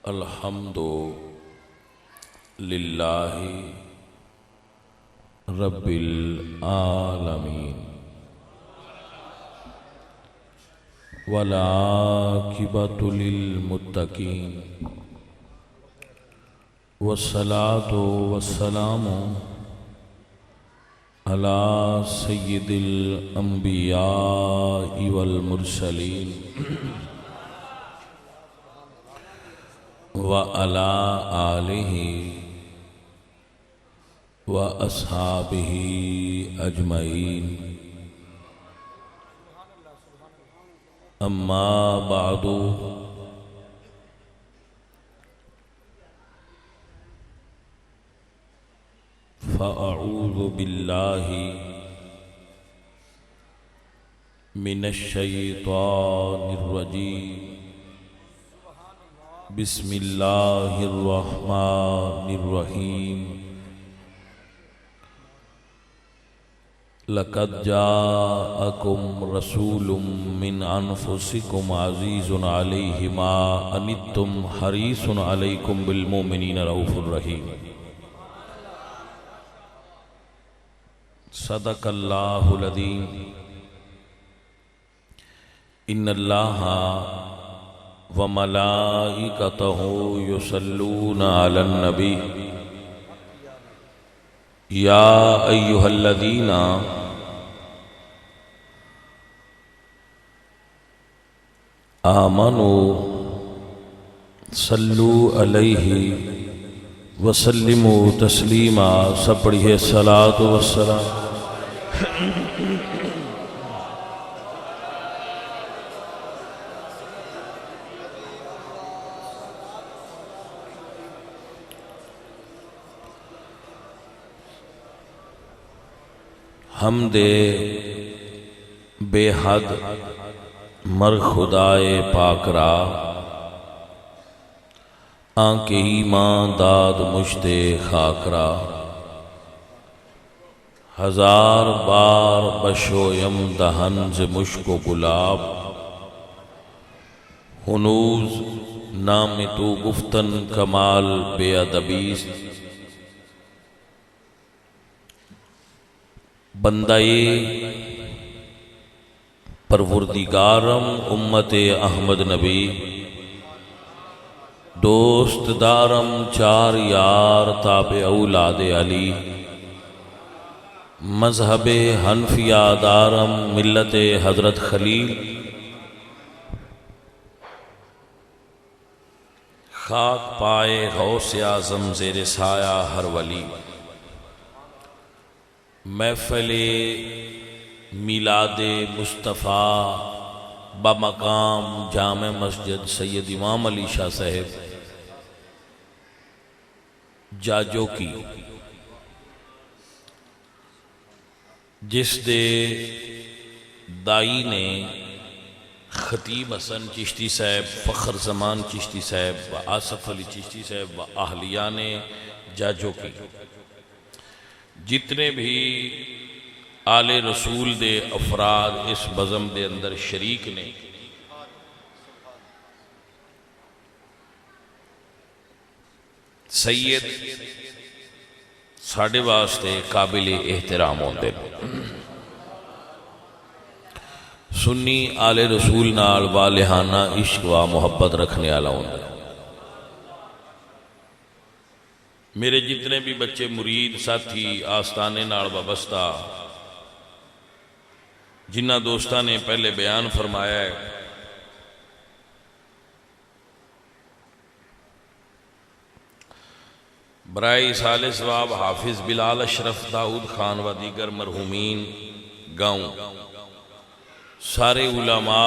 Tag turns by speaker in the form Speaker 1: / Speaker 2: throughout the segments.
Speaker 1: अल्हम्दु लिल्लाहि रब्बिल आलमीन वल आकिबतु लिल मुत्तकीन वस्सलातु वस्सलामु अला सय्यिदिल अंबिया वल मुरसलीन व अला आलिहि व अस्हाबिहि अजमईन। अम्मा बादु फ़अऊज़ु बिल्लाहि मिनश शैतानिर रजीम। बिस्मिल्लाहिर रहमानिर रहीम। लक़द जाअकुम रसूलुम मिन अनफुसिकुम अज़ीज़ुन अलैहि मा अनित्तुम हरीसुन अलैकुम बिल मुमिनीना रऊफ़ुर रहीम। सदक़ल्लाहुल अज़ीम। इन्नल्लाहा व मलाइकतहु युसल्लूना अलन नबी या अय्युहल्लज़ीना आमनू सल्लू अलैहि वसल्लिमू तस्लीमा। सब पढ़िए सलातु वस्सलाम। हमदे बेहद मर खुदाए पाकरा आंके ईमान दाद मुश्ते खाकरा। हजार बार बशोयम दहन से मुश्को गुलाब हुनूज नाम तो गुफ्तन कमाल बेअदबीस। बंदाए परवरदिगारम उम्मते अहमद नबी दोस्त दारम चार यार ताबे औलादे अली मजहबे हनफिया दारम मिल्लते हजरत खलील। खाक पाए गौसे आज़म ज़ेरे साया हर वली। महफ़िले मिलादे मुस्तफ़ा बमकाम जामे मस्जिद सैयद इमाम अली शाह साहब जाजो की जिस दे दाई ने खतीब हसन चिश्ती साहब, फ़ख्र ज़मान चिश्ती साहब व आसफ़ अली चिश्ती साहब व आहलिया ने जाजो की जितने भी आले रसूल दे अफराद इस बज़म दे अंदर शरीक ने सैयद साढ़े वास्ते काबिल एहतराम होंदे। सुन्नी आले रसूल नाल वालिहाना इश्क व मुहब्बत रखने वाला होंदा। मेरे जितने भी बच्चे मुरीद साथी आस्ताने नाल वाबस्ता जिन्हां दोस्तां ने पहले बयान फरमाया है, बराए साले सवाब हाफिज बिलाल अशरफ दाऊद खान व दीगर मरहूमीन गाँव सारे उलमा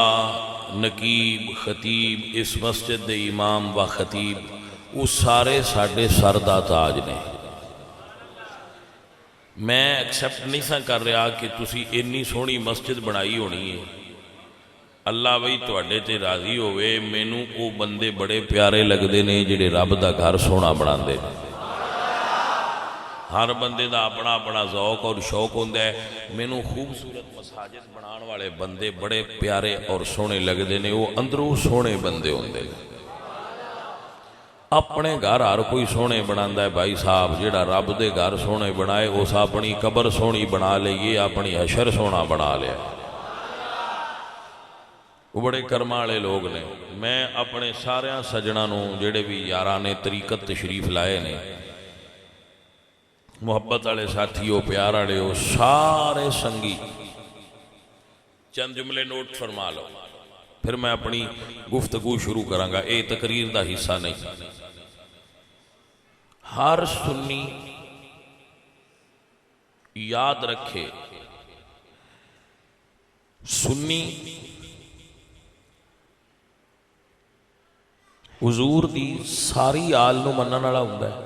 Speaker 1: नकीब खतीब इस मस्जिद दे इमाम व खतीब वो सारे साढ़े सर दा ताज ने। मैं एक्सैप्ट नहीं सा कर रहा कि तुसी इन्नी सोहनी मस्जिद बनाई होनी है। अल्लाह बई तुहाडे ते राजी होवे। मैनू वो बंदे बड़े प्यारे लगते ने जिहड़े रब दा घर सोहना बनाते। हर बंदे दा अपना अपना ज़ौक और शौक होंदा है। मैनू खूबसूरत मसाजिद बनाने वाले बंदे बड़े प्यारे और सोहने लगते ने। वो अंदरों सोहने बंदे होंदे। अपने घर हर कोई सोहने बनाता है भाई साहब, जिहड़ा रब दे घर सोहने बनाए उस अपनी कबर सोहनी बना लईए, अपनी हशर सोहना बना लिया। वो बड़े कर्मां वाले लोग ने। मैं अपने सारिया सज्जणों नूं जिहड़े भी यारां ने तरीकत तशरीफ लाए ने, मुहब्बत वाले साथियों, प्यार वाले हो, सारे संगी चंद जुमले नोट फरमा लो, फिर मैं अपनी गुफ्तगू शुरू करांगा। ये तकरीर का हिस्सा नहीं। हर सुन्नी याद रखे, सुन्नी हुजूर दी सारी आल नूं मनण वाला हुंदा है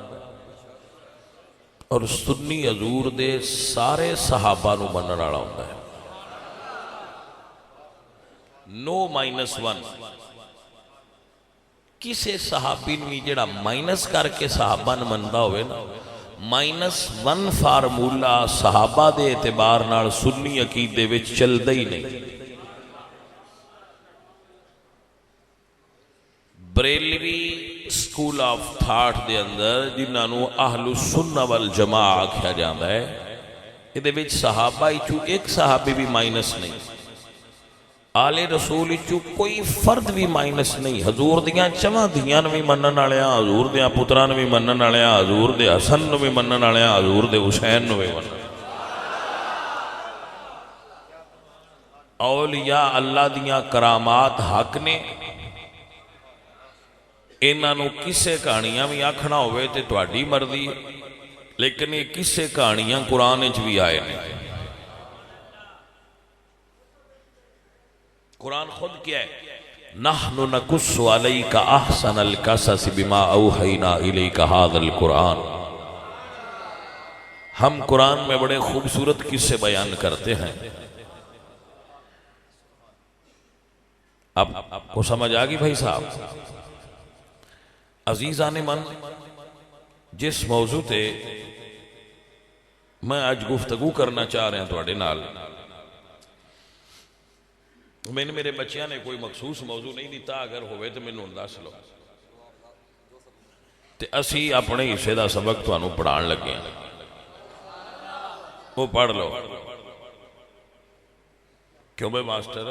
Speaker 1: और सुन्नी हजूर दे सारे सहाबा नूं मनण वाला हुंदा है। नो -1। किसी सहाबी नूं जिहड़ा माइनस करके सहाबा नूं मनदा होवे ना, -1 फार्मूला सहाबा दे एतबार नाल सुन्नी अकीदे विच चलदा ही नहीं। बरेलवी स्कूल ऑफ थाट के अंदर जिन्होंने आहलु सुन्ना वल जमा आख्या जाता है, ये सहाबा चू एक सहाबी भी माइनस नहीं, आले रसूल चू कोई फर्द भी माइनस नहीं। हजूर दियां चवां धियां भी मनण वाले, हजूर दियां पुत्रां भी मनण वाले, हजूर दे हसन भी मनण वाले, हजूर दे हुसैन भी मनण। औलिया अल्लाह दियां करामात हक ने। इन्हों किसे कहानियां भी आखना होवे ते तुहाडी मर्जी, लेकिन ये किसे कहानियां कुरान च भी आए ने। कुरान खुद क्या है, नहनु नकुस्सु अलैका अहसनल कसस बिमा औहैना इलैका हाज़ल कुरान। हम कुरान में बड़े खूबसूरत किस्से बयान करते हैं। अब आपको समझ आ गई भाई साहब? अजीज़ान मन, जिस मौजू ते मैं अज गुफ्तगू करना चाह रहा तुहाडे नाल, मैंने मेरे बच्चों ने कोई मखसूस मौजू नहीं दिता, अगर होवे तो मैनूं दस लो, ते असी अपने हिस्से का सबक तुहानूं पढ़ाउण लगे हैं। वो पढ़ लो। क्यों भाई मास्टर?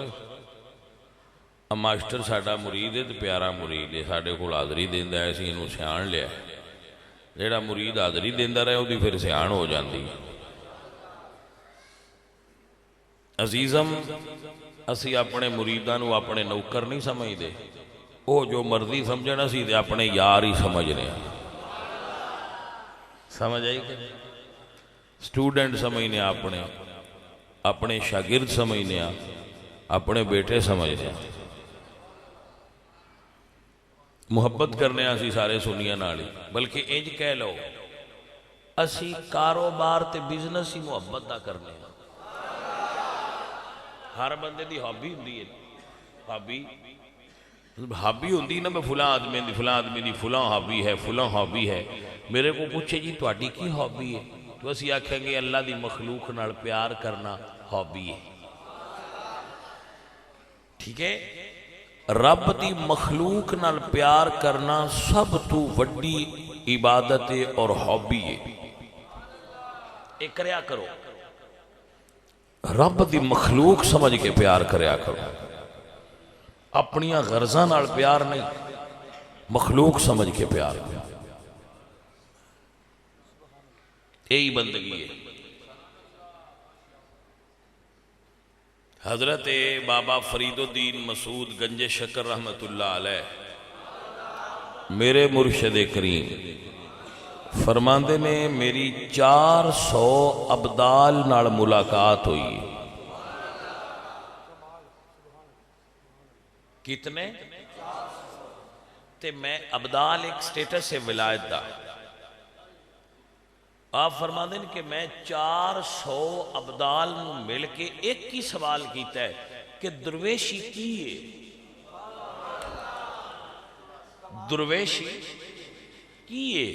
Speaker 1: मास्टर साडा मुरीद है तो प्यारा मुरीद है, साडे कोल हाज़री देंदा है, असीं इहनूं सियाण लिया। जिहड़ा मुरीद हाज़री देंदा रहे उहदी फिर सियाण हो जाती। अजीज़म, असी अपने मुरीदां नूं अपने नौकर नहीं समझते, वो जो मर्जी समझण, असीं ते अपने यार ही समझने। समझ आई कि स्टूडेंट समझने, अपने अपने शागिर्द समझने, अपने बेटे समझने। मुहब्बत करने असी सारे सुनिया नाल ही, बल्कि इंज कह लो असी कारोबार ते बिजनेस ही मुहब्बत का करने। हर बंदे की हॉबी होंदी है, हॉबी होंदी ना, मैं फुला आदमी दी फुला हॉबी है, फुला हॉबी है। मेरे को पूछे जी तुहाडी की हॉबी है, तो असी आखेंगे अल्लाह की मखलूक नाल प्यार करना हॉबी है। ठीक है, रब की मखलूक नाल प्यार करना सब तो वड्डी इबादत है और हॉबी है। ये करया करो, रब की मखलूक समझ के प्यार करया करो। अपनिया गर्जा नाल प्यार नहीं, मखलूक समझ के प्यार। यही बंदगी है। हजरत बाबा फरीदुद्दीन मसूद गंजे शकर रहमतुल्लाह अलैह, मेरे मुर्शद करीम फरमांदे ने, मेरी 400 अब्दाल नाल मुलाकात हुई। कितने? ते मैं अब्दाल एक स्टेटस है विलायत का। आप फरमाते हैं कि मैं 400 अब्दाल मिल के एक ही सवाल किया है कि दुर्वेशी की है? दुर्वेशी की है?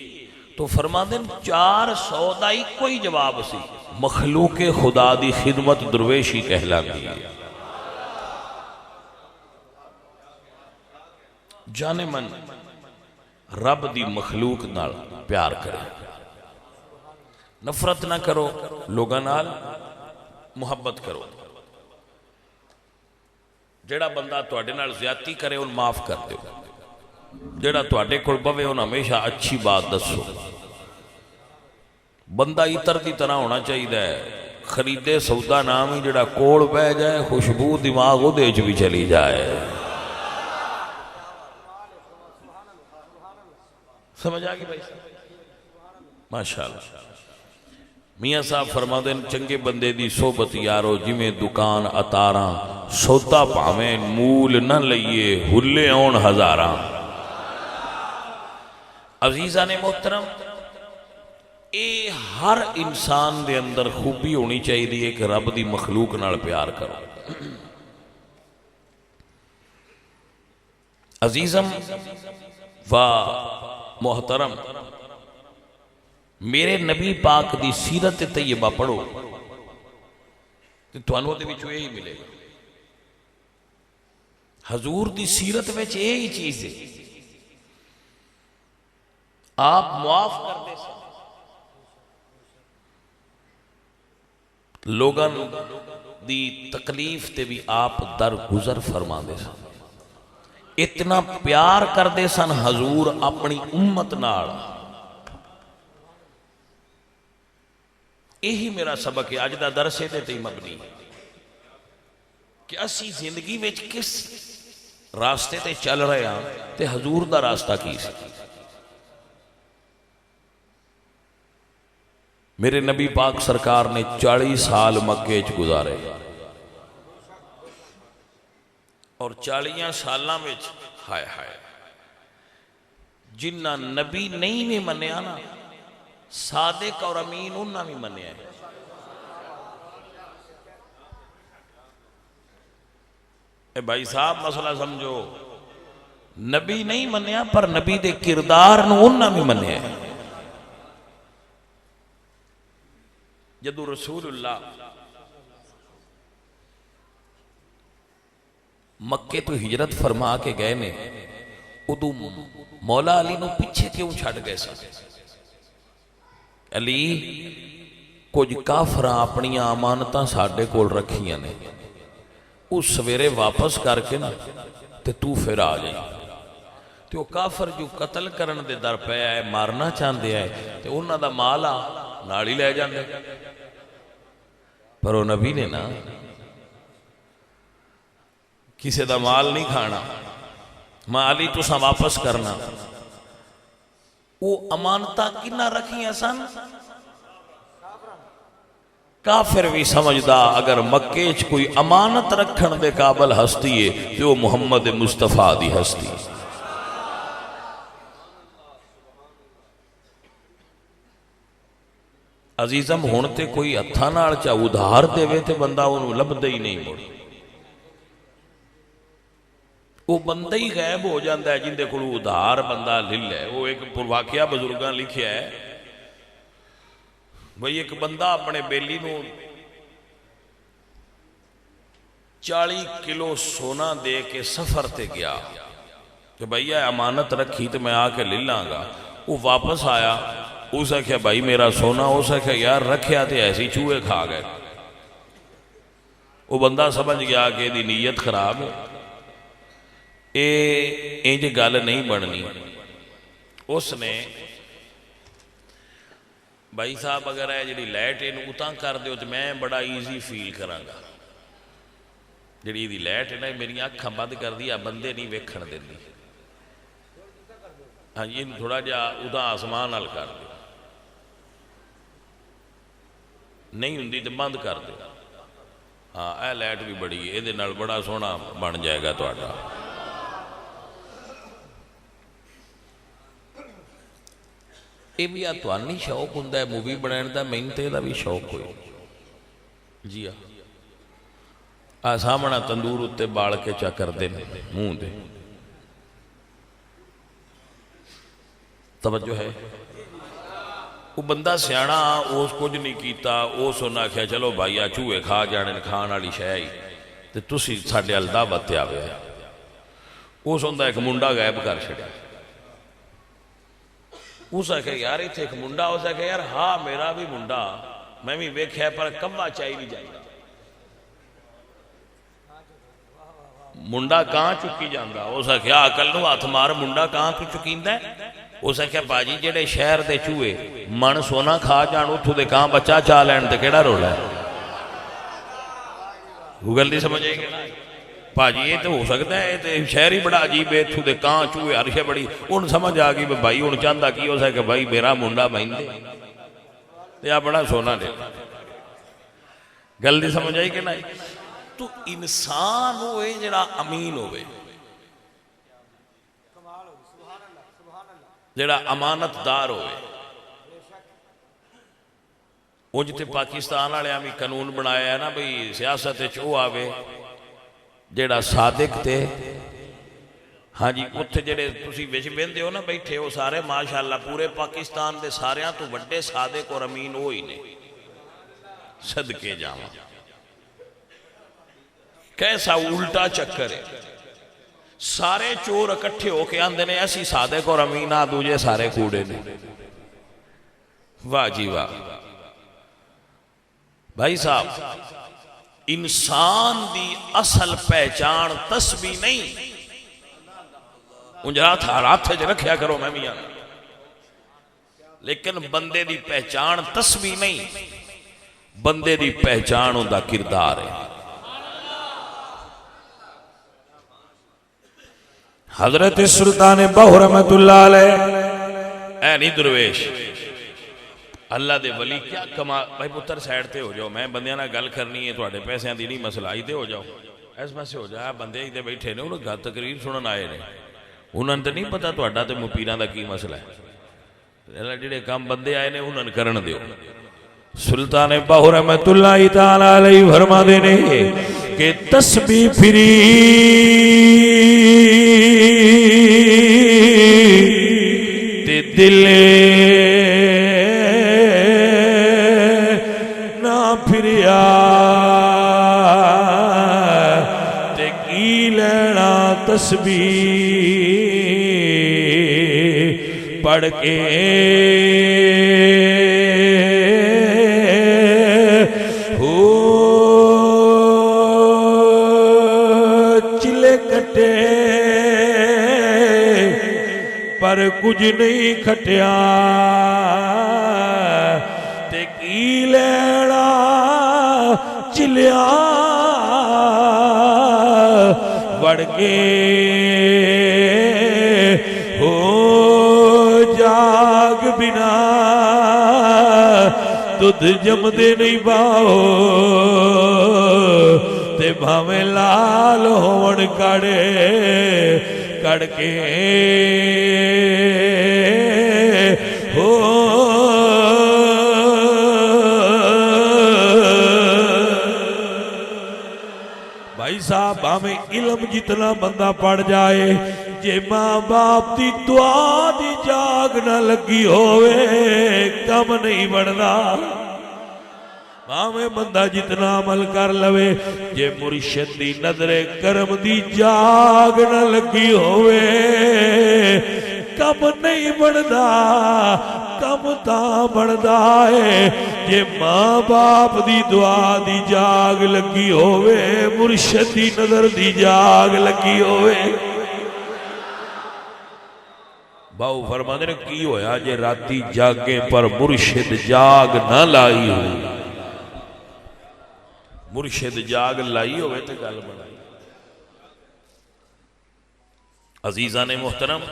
Speaker 1: तो फरमाते हैं 400 का एक ही जवाब सी, मखलूके खुदा दी खिदमत दुर्वेशी कहलाती है। जाने मन रब दी मखलूक नाल प्यार करे, नफरत ना करो, लोगों नाल मुहब्बत करो। जेड़ा बंदा तुहाडे नाल ज़्यादती करे उन्हें माफ़ कर दो, जेड़ा तुहाडे कोल बवे उन्हें हमेशा अच्छी बात दसो। बंदा इतर की तरह होना चाहिए, खरीदे सौदा नाम ही जेड़ा कोल बह जाए, खुशबू दिमाग उहदे च भी चली जाए। समझ आ गई भाई? माशाअल्लाह। मियाँ साहब फरमाते हैं, चंगे बंदे दी सोबत यारो जिमें दुकान अतारा, सौदा भावें मूल न लईए हुले आउण हजारा। अजीजा ने मोहतरम, ये हर इंसान दे अंदर खूबी होनी चाहिए कि रब दी मखलूक नाल प्यार करो। अजीजम व मोहतरम, मेरे नबी पाक दी सीरत तैयबा पढ़ो तो तुहानू उहदे विच यही मिलेगा। हजूर दी सीरत विच यही चीज है, आप मुआफ करते सन, लोगों दी तकलीफ ते भी आप दरगुजर फरमाते सन, इतना प्यार करते सन हजूर अपनी उम्मत नाल। यही मेरा सबक है, अज का दरस इहदे ते मबनी कि असी जिंदगी में किस रास्ते ते चल रहे हैं ते हजूर दा रास्ता की सी। मेरे नबी पाक सरकार ने 40 साल मक्के च गुजारे और 40 सालों में हाय हाय जिन्ना नबी नहीं ने मन्या ना, सादिक और अमीन उन्हें भी मन्या। ए भाई साहब मसला समझो, नबी नहीं मन्या पर नबी दे किरदार नूं उन्हें भी मन्या। जदों रसूलुल्लाह मक्के तो हिजरत फरमा के गए ने, उदों मौला अली नूं पिछे क्यों छड़ गए सन? अली, कुछ काफरां अपनियां अमानतां साडे कोल रखियां ने, उस सवेरे वापस करके ना ते तू फिर आ जाए। तो वह काफर जो कतल करन दे दर पे है, मारना चाहते हैं, तो उन्हां दा माल आ नाल ही लै जांदे। पर वो नबी ने ना किसी दा माल नहीं खाना, माल ही तुसां वापस करना। वो अमानतां किन्ना रखियां सन? काफिर भी समझदा अगर मक्के च कोई अमानत रखण दे काबल हस्ती है तो वो मुहम्मद मुस्तफा दी हस्ती है। अजीजम हुण ते कोई हत्थां नाल चा उधार देवे ते बंदा उहनूं लभदा ही नहीं मुड़, वो बंदा ही गायब हो जाता है जिंदे कोल उधार बंदा ले लै। वो एक वाकिया बजुर्गां लिखिया है भाई, एक बंदा अपने बेली नूं 40 किलो सोना दे के सफर ते गया कि भैया अमानत रखी तो मैं आके ले लांगा। वो वापस आया, उस आख्या भाई मेरा सोना, उस आख्या यार रखिया तो ऐसी चूहे खा गए। वो बंदा समझ गया कि इसकी नीयत खराब है, इंज गल नहीं बननी। उसने भाई साहब अगर है जी लाइट इन उतां कर दो तो मैं बड़ा ईजी फील करांगा। जी इसकी लाइट है ना मेरी अखां बंद कर दी, बंदे नहीं वेखण देंदी। हाँ जी, इन थोड़ा जा उदा आसमान नाल कर दो, नहीं हुंदी तो बंद कर दो। हाँ यह लाइट भी बड़ी है, ये बड़ा सोहना बन जाएगा तुहाडा। ये भी आ तुहानू शौक हुंदा है मूवी बनाने का, मैनूं तो इहदा भी शौक होया जी। आ सामना तंदूर उत्ते बाल के चा करदे ने मूँह दे, तवज्जो है। वो बंदा सियाणा उस कुछ नहीं किया, उस उन्हें आख्या चलो भाई आ चूहे खा जाने, खाण वाली शै ही ते तुसीं साडे अल दावत ते आवे। उस उन्दा एक मुंडा गायब कर छड़िया। उस आख्या यार इत्थे एक मुंडा, उस आख्या यार हाँ मेरा भी मुंडा, मैं भी वेख्या पर कब्बा चाई नहीं जाता, मुंडा कहाँ चुकी जाता। उस आख्या अकल नूं हथ मार, मुंडा कहाँ तू चुकींदा है। उस आख्या भाजी जेडे शहर के चूहे मन सोना खा जान, उथों दे कहाँ बच्चा चा लैन ते केड़ा रोला है। गल नहीं समझ आएगी ना भाजी, ये तो हो सकता है, ये शहर ही बड़ा अजीब है, इथों दे कहाँ चूहे हरशे बड़ी। हुण समझ आ गई भाई हुण चाहता की, उस आख्या भाई मेरा मुंडा बहिंदे ते अपना सोना दे। गल नहीं समझ आई कि नहीं। तो इंसान होए जड़ा अमीन होवे, जड़ा अमानतदार होवे। उंज ते पाकिस्तान वाले भी कानून बनाया है ना बई सियासत वो आवे जड़ा सादिक ते, हाँ जी उत्थे जेडे तुसीं विच बहिंदे हो ना बैठे हो सारे माशाअल्लाह पूरे पाकिस्तान दे सारियां तो वड्डे सादिक और अमीन वो ही ने, सदके जावां। कैसा उल्टा चक्कर है, सारे चोर इकट्ठे होके आंदे ने असी सादिक और अमीन आ, दूजे सारे कूड़े ने। वाह जी वाह। भाई साहब इंसान दी असल पहचान तस्बीह नहीं, उंजरा हाथ च रखा करो मैं भी, लेकिन बंदे दी पहचान तस्बीह नहीं, बंदे दी पहचान उनका किरदार है। हजरत सुल्तान बाहू रहमतुल्लाह अलैह ऐ नहीं दरवेश अल्लाह दे वली क्या कमा। भाई पुत्र साइड ते हो जाओ, मैं बंदियां नाल गल करनी है, तुहाडे पैसों दी नहीं मसला, इधर हो जाओ, इस पासे हो जा। बंदे इधर बैठे ने, उन्होंने गल तकरीर सुनन आए ने, उन्होंने तो नहीं पता तुहाडा ते मुपीरां दा की मसला है। जिहड़े काम बंदे आए ने उन्होंने करन दिओ। सुल्तान बाहू रहमतुल्लाह तआला अलैहि फरमाते ने कि तस्बीह फिरी ते दिल ना फिरिया ते की लेना तस्बीह पढ़ के पर कुछ नहीं खटिया ते की लेना चिलिया वड़ के हो जाग बिना दुध जमदे नहीं पाओ ते भावे लाल होवन काड़े कड़ के हो। भाई साहब हमें इल्म जितना बंदा पढ़ जाए, जे मां बाप की दुआ दी जाग न लगी होवे कम नहीं बढ़ना। भावें बंदा जितना अमल कर लवे, जे मुर्शिद दी नजरे करम दी जाग न लगी होवे कम नहीं बढ़दा। कम तां बढ़दा है जे मां बाप दी दुआ दी जाग लगी होवे, मुर्शिद दी नजर दी जाग लगी होवे। बाऊ फरमाते ने की होया जे राती जागे पर मुर्शिद जाग ना लाई हो, मुर्शिद जाग लाई होवे तो गल बनाई। अजीजा ने मोहतरम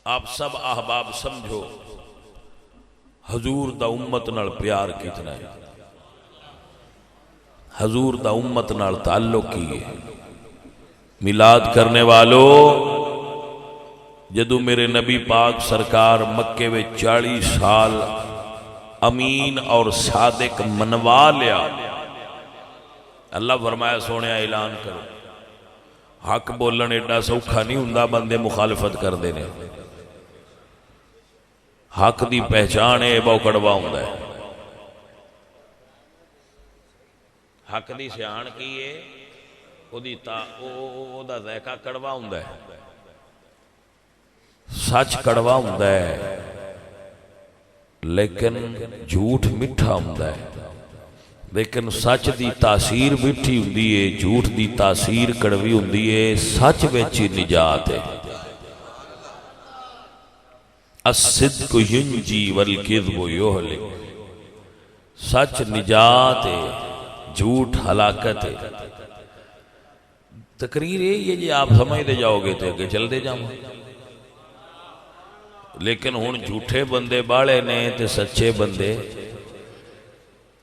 Speaker 1: आप सब अहबाब समझो हजूर दा उम्मत नाल प्यार कितना है, हजूर दा उम्मत नाल ताल्लुक की है। मिलाद करने वालों, जदों मेरे नबी पाक सरकार मक्के में 40 साल अमीन और सादिक मनवा लिया, अल्लाह फरमाया सोने ऐलान करो। हक बोलन एडा सौखा नहीं हुंदा, बंदे मुखालफत करते हैं। हक की पहचान है बहुत कड़वा हुंदा है। हक की सियाण की है, ओदा ज़ायका कड़वा हुंदा है। सच कड़वा हुंदा है लेकिन झूठ मिठा हुंदा है। लेकिन सच की तासीर मिठी हुंदी है, झूठ की तासीर कड़वी हुंदी है। सच विच ही निजात है। अस्सिद्क़ु युंजी वल किज़्बु युहलिक। सच निजात है, झूठ हलाकत है। तकरीर ये जी आप समझते जाओगे तो अगे चलते जाओ। लेकिन हुण झूठे बंदे बाले ने ते सच्चे बंदे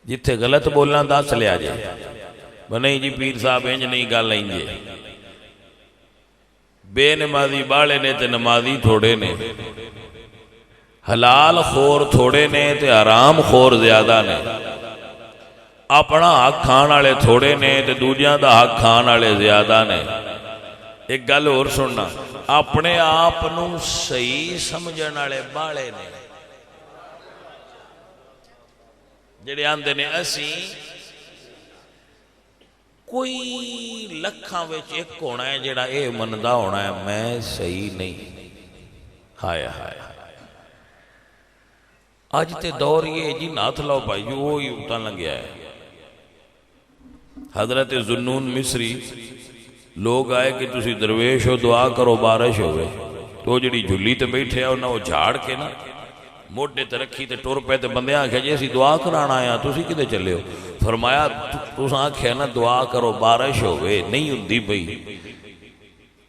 Speaker 1: जिथे गलत बोलना दस लिया जे नहीं जी पीर साहब इंज नहीं गल इंज बेनमाजी बाले ने ते नमाजी थोड़े ने, हलाल खोर थोड़े ने ते हराम खोर ज्यादा ने। अपना हक खाण वाले थोड़े ने ते दूजियां दा हक खाण वाले ज्यादा ने। एक गल होर सुनना, अपने आप नूं सही समझण वाले बाले ने जिहड़े आंदे ने असी कोई लखां विच एक होना है जिहड़ा ये मनदा होना है मैं सही नहीं। हाय हाय अज ते दौर ये जी नाथ लो भाई वो ही उतां लंघिया है। हजरत जुन्नून मिस्री लोग आए कि तुसी दरवेश हो दुआ करो बारिश होवे। तो जी झुली ते बैठे उन्हें वो झाड़ के ना मोढे ते रखी ते टुर पे। बंदे आख्या जी असी दुआ कराना आया तुसी किते चले हो? फरमाया तुस आख्या ना दुआ करो बारिश होवे नहीं हुंदी पई।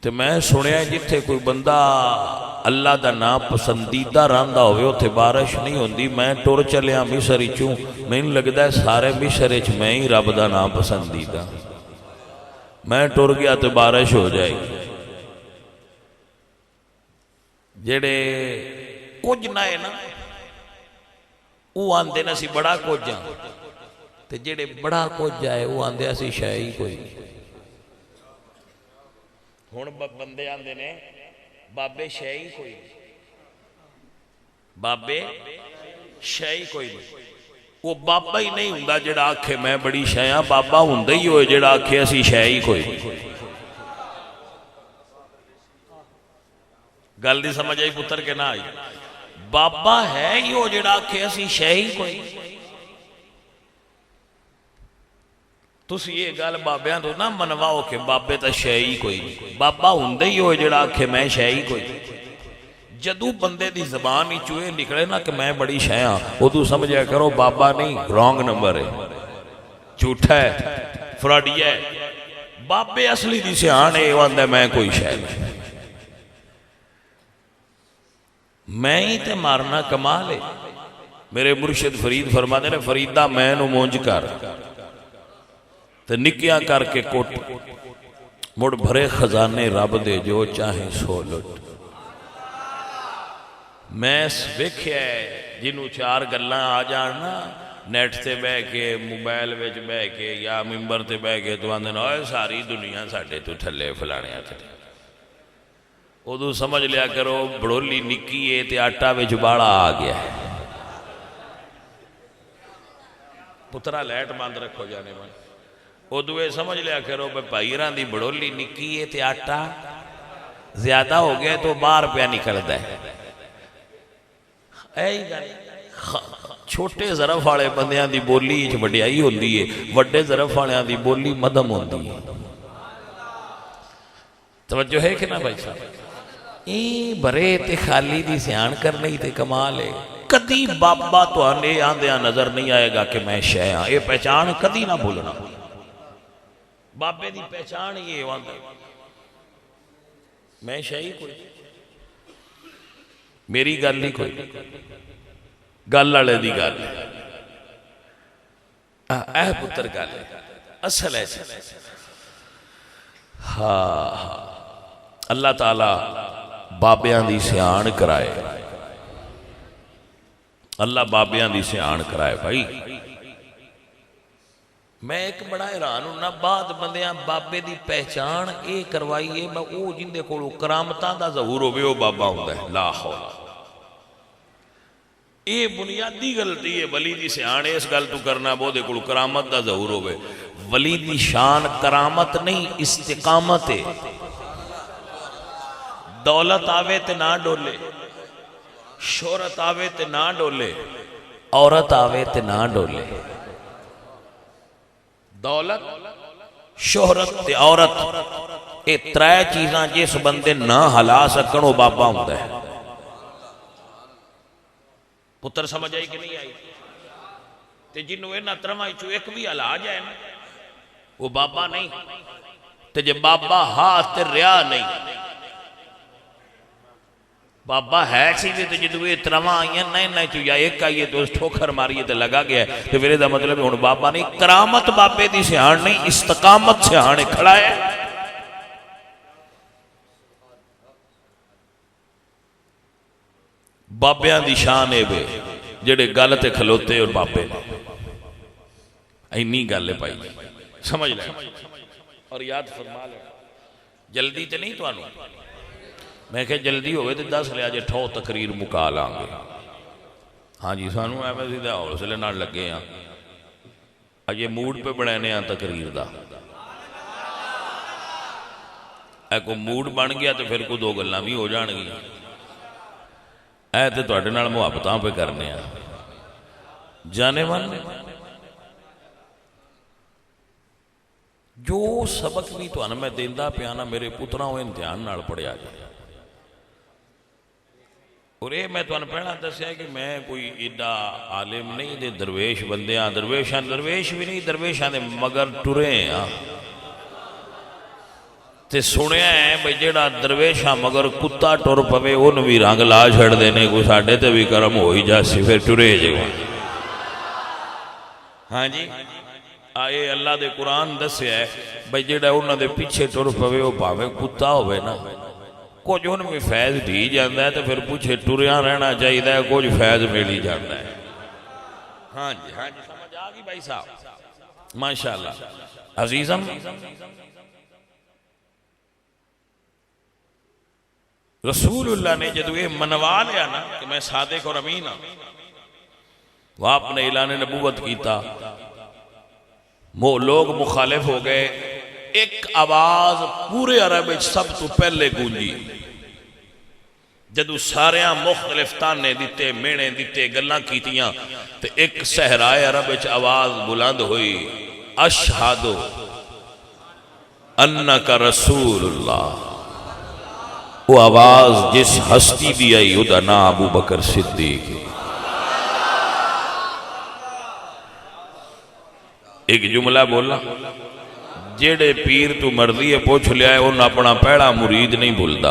Speaker 1: ते मैं सुनिया जिथे कोई बंदा अल्लाह दा नाम पसंदीदा रहिंदा होवे उत्थे बारिश नहीं होंदी। मैं टुर चलिया मिसर चूं, मैनूं लगदा है सारे मिसर च मैं ही रब दा नाम पसंदीदा। मैं टुर गया तो बारिश हो जाएगी। जेड़े कुछ ना है ना वो आंदे ने असी बड़ा कुछ हाँ, ते जेड़े बड़ा कुछ जाए वो आंदे असी शै ही कोई। हुण बंदे आंदे ने बाबे शै ही कोई, बाबे शै ही कोई नहीं। वो बाबा ही नहीं हुंदा जिहड़ा आखे मैं बड़ी शै हाँ, बाबा हुंदा ही होए जिहड़ा आखे असी शै ही कोई। गल दी समझ आई पुत्र के ना आई? बाबा है ही वो जिहड़ा आखे असी शै ही कोई। तुसी ये गल बाबियां तो ना मनवाओ कि बाबे तो शै ही कोई नहीं। बाबा हुंदा ही होए जिहड़ा आखे मैं शै ही कोई। जदू बंदे दी जबान ही चूहे निकले ना कि मैं बड़ी शै हाँ, उदू समझिया करो बाबा नहीं रॉन्ग नंबर है, झूठा है, फ्रॉडिया है। बाबे असली दी सियाण है आंदा मैं कोई शै नहीं, मैं ही ते मारना कमाल है। मेरे मुर्शिद फरीद फरमाते ने फरीदा मैनू मुंज कर ते निकिया करके कुट, मुड़ भरे खजाने रब दे जो चाहे सो लुट। मैं वेख्या जिन्हों चार गल्लां आ जान ना नैट से बह के मोबाइल में बह के या मिंबर से बह के तो आंदे ना सारी दुनिया साडे तो थले फलाने थले। उदू समझ लिया करो बड़ोली निकी है ते आटा विच बाड़ा आ गया है। पुत्रा लाइट बंद रखो जाने मन। उदू ये समझ लिया करो भाई दी बड़ोली निकी है ते आटा ज्यादा हो गया तो बाहर पिया निकलता है। छोटे ज़रफ वाले बंदियां दी बोली च वड्याई होंदी है, वड्डे ज़रफ वालियां दी बोली मदम होंदी है। तवज्जो है कि ना भाई साहब? ये बरे ते खाली दी सियाण करनी ते कमाल है। कदी बाबा तुहाने आंदिया नजर नहीं आएगा कि मैं शै हाँ। ये पहचान कदी ना भूलना। बाबे दी पहचान ये आंदा मैं शै ही कोई, मेरी गल ही कोई, गल वाले दी गल ऐ पुत्र गल असल है। हाँ अल्लाह ताला बाबियां दी सियाण कराए, अल्लाह बाबियां दी सियाण कराए। भाई मैं एक बड़ा हैरान हूं ना बाद बंदियां बाबे दी पहचान ये करवाई है मैं वो जिंदे कोल करामतां दा ज़हूर होवे वो बाबा हुंदा है। ला हौला ये बुनियादी गलती है वली दी सियाण इस गल तू करना बोदे कोल करामत दा ज़हूर होवे। वली दी शान करामत नहीं इस्तिकामत है। दौलत आवे ते ना डोले, शोहरत आवे ते ना डोले, औरत आवे ते ना डोले। दौलत, शोहरत ते औरत, ये त्रै चीज़ां जिस बंदे ना हला सकन वो बाबा हुंदा है। पुत्र समझ आई कि नहीं आई? ते जिन्हों इन्हां त्रवां चों एक भी हला जाए ना वो बाबा नहीं। ते जे बाबा हाथ ते रिया नहीं, बाबा है सी तो जो ये त्रवां आईयां ना इन्हां चों या एक आई है तो ठोकर मारिए तो लगा गया तो फिर इसका मतलब हुण बाबा नहीं। करामत बाबे की सियाण नहीं, इस्तकामत सियाण खड़ा है। बाबिया की शान है वे जेड़े गल ते खलोते और बाबे ने, इन्नी गल है भाई, समझ ले और याद फरमा ले। जल्दी तो नहीं तुहानू, मैं क्या जल्दी होवे तो दस लिया जे ठो तकरीर मुका लांगे। हाँ जी, सानू एवं सीधा हौसले नाल लगे हाँ, अजे मूड पे बनाने तकरीर का। कोई मूड बन गया तो फिर कोई दो गल्लां भी हो जाणगियां। ऐ तो तुहाडे नाल मुहब्बतां पे करने आ जाने मन। जो सबक भी तुहानू मैं देंदा पिया ना मेरे पुत्रा वो ध्यान नाल पढ़िया जाए। और ये मैं तुहानू पहला दस्या कि मैं कोई एडा आलिम नहीं दे दरवेश बंदे हाँ। दरवेश भी नहीं, दरवेशा दे मगर टुरे हाँ। ते सुनिया है भाई जेड़ा दरवेशा मगर कुत्ता टुर पवे उन भी रंग ला छड़ते हैं। कोई साढ़े ते भी कर्म हो ही जासी फिर टुरे जे। हाँ जी, आए अल्लाह दे कुरान दस्या है भाई जेड़ा उन्होंने पीछे टुर पवे वो भावे कुत्ता होवे ना, कुछ उनमें फैज धी जाता है तो फिर पूछे टुरिया रहना चाहिए, कुछ फैज मिल ही जाता है। हाँ जी, हाँ जी, समझ आ गई भाई साहब, माशाअल्लाह। अजीजम, रसूलुल्लाह ने जब ये मनवा लिया ना कि मैं सादिक और अमीन हाँ, वह आपने ऐलान नबूवत किया, लोग मुखालिफ हो गए। एक आवाज पूरे अरब सब तो पहले गूंजी जदू सारे मुख्तलिफ ताने दिते, मेहने दिते, गल्लां कीतियां ते एक सहराए अरब आवाज बुलंद हुई, अशहदु अन्नका रसूलुल्लाह। वो आवाज जिस हस्ती दी आई उदा नाम अबू बकर सिद्दीक। एक जुमला बोला, जेड़े पीर तू मर्जी है पूछ लिया है उन्हें अपना पहला मुरीद नहीं भूलता।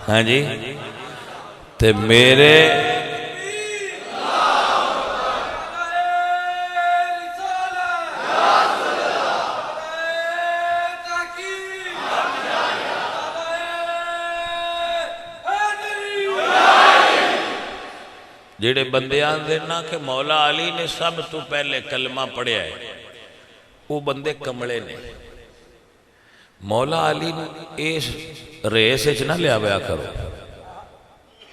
Speaker 1: हाँ जी, ते मेरे जेड़े बंदे आंदे ना कि मौला अली ने सब तो पहले कलमा पढ़िया है, वो बंदे कमले ने। मौला अली इस रेस च ना लिया करो,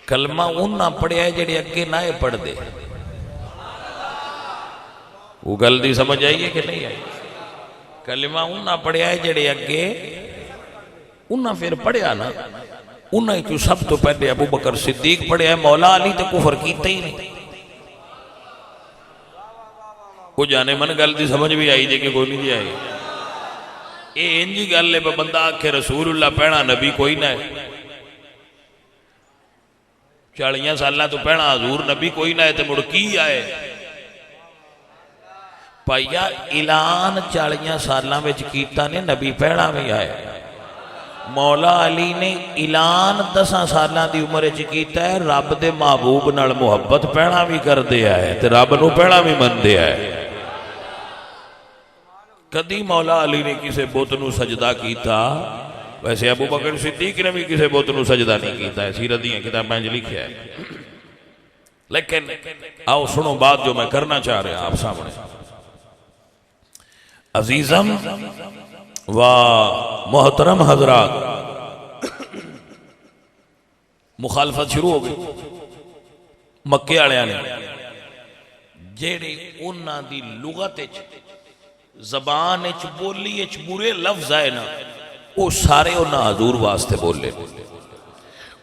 Speaker 1: कलमा उन्ना पढ़िया है जेड़े अगे ना ये पढ़ते। वो गल दी समझ आई है कि नहीं आई? कलमा उन्ना पढ़िया है जेड़े अगे उन्ना फिर पढ़िया ना, उन्हें क्यों सब तो पहले अबू बकर सिद्दीक पढ़े है। मौला अली तो कुफर कीता ही नहीं। को जाने मन गल दी समझ भी आई जे कि कोई नहीं जी आई? ये इंजी गल है बंदा आखे रसूलुल्लाह पहना नबी कोई ना है, 40 साल तो पहना हजूर नबी कोई ना है, तो मुड़ की आए भाईया ऐलान 40 सालों में कीता ने नबी पहना भी आए। मौला अली ने ऐलान 10 साल की उम्र कीता है, रब दे महबूब नाल मुहब्बत पहना भी करते है ते रब नूं पहना भी मनते है। कदी मौला अली ने किसी बुत नूं सजदा किया? वैसे अबू बकर सिद्दीक ने भी किसी बुत नूं सजदा नहीं किया, सीरत दी किताबां च लिखा है। लेकिन आओ सुनो बात जो मैं करना चाह रहा आप सामने। अजीजम वाह मोहतरम हजरात, मुखालफत शुरू हो गई मक्के वालियां ने, जेड़ी उन्हां दी लुगत जबान च बोली च बुरे लफ्ज आए ना, वो सारे उन्हें हजूर वास्ते बोले।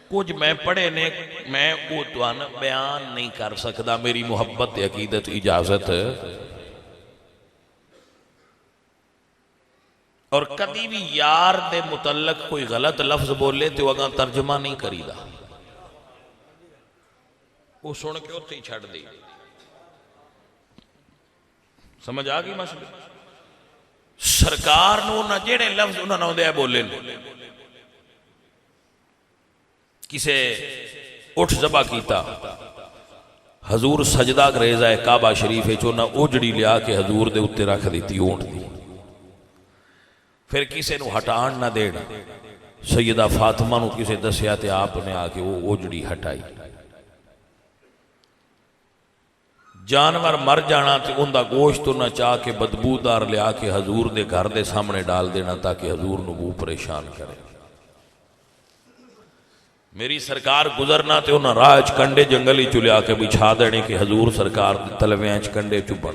Speaker 1: कुछ मैं पढ़े ने, मैं वो तुहानू बयान नहीं कर सकता, मेरी मुहब्बत अकीदत इजाजत। और कभी भी यार दे मुतल्लक कोई गलत लफ्ज बोले तो अगा तर्जमा नहीं करीदा, वो सुन के उत्थे ही छड़ दी। समझ आ गई मसले? सरकार नूं जेड़े लफ्ज उन्होंने आउंदे बोले, किसे उठ जबा किया, हजूर सजदा करेजा है काबा शरीफ उन्हें ओजड़ी लिया के हजूर दे उत्ते रख दी ऊंट दी। फिर किसी नूं हटाण ना देना, सैयदा फातिमा नूं किसे दसिया ते आपने आके वो ओजड़ी हटाई। जानवर मर जाना तो उनका गोश्त ना चाह के बदबूदार लिया के हजूर दे घर दे सामने डाल देना ताकि हजूर नूं बू परेशान करे। मेरी सरकार गुजरना तो उन्हें राह च कंडे जंगल ही चुलिया के बिछा देने कि हजूर सरकार तलवियां च कंडे चुभण।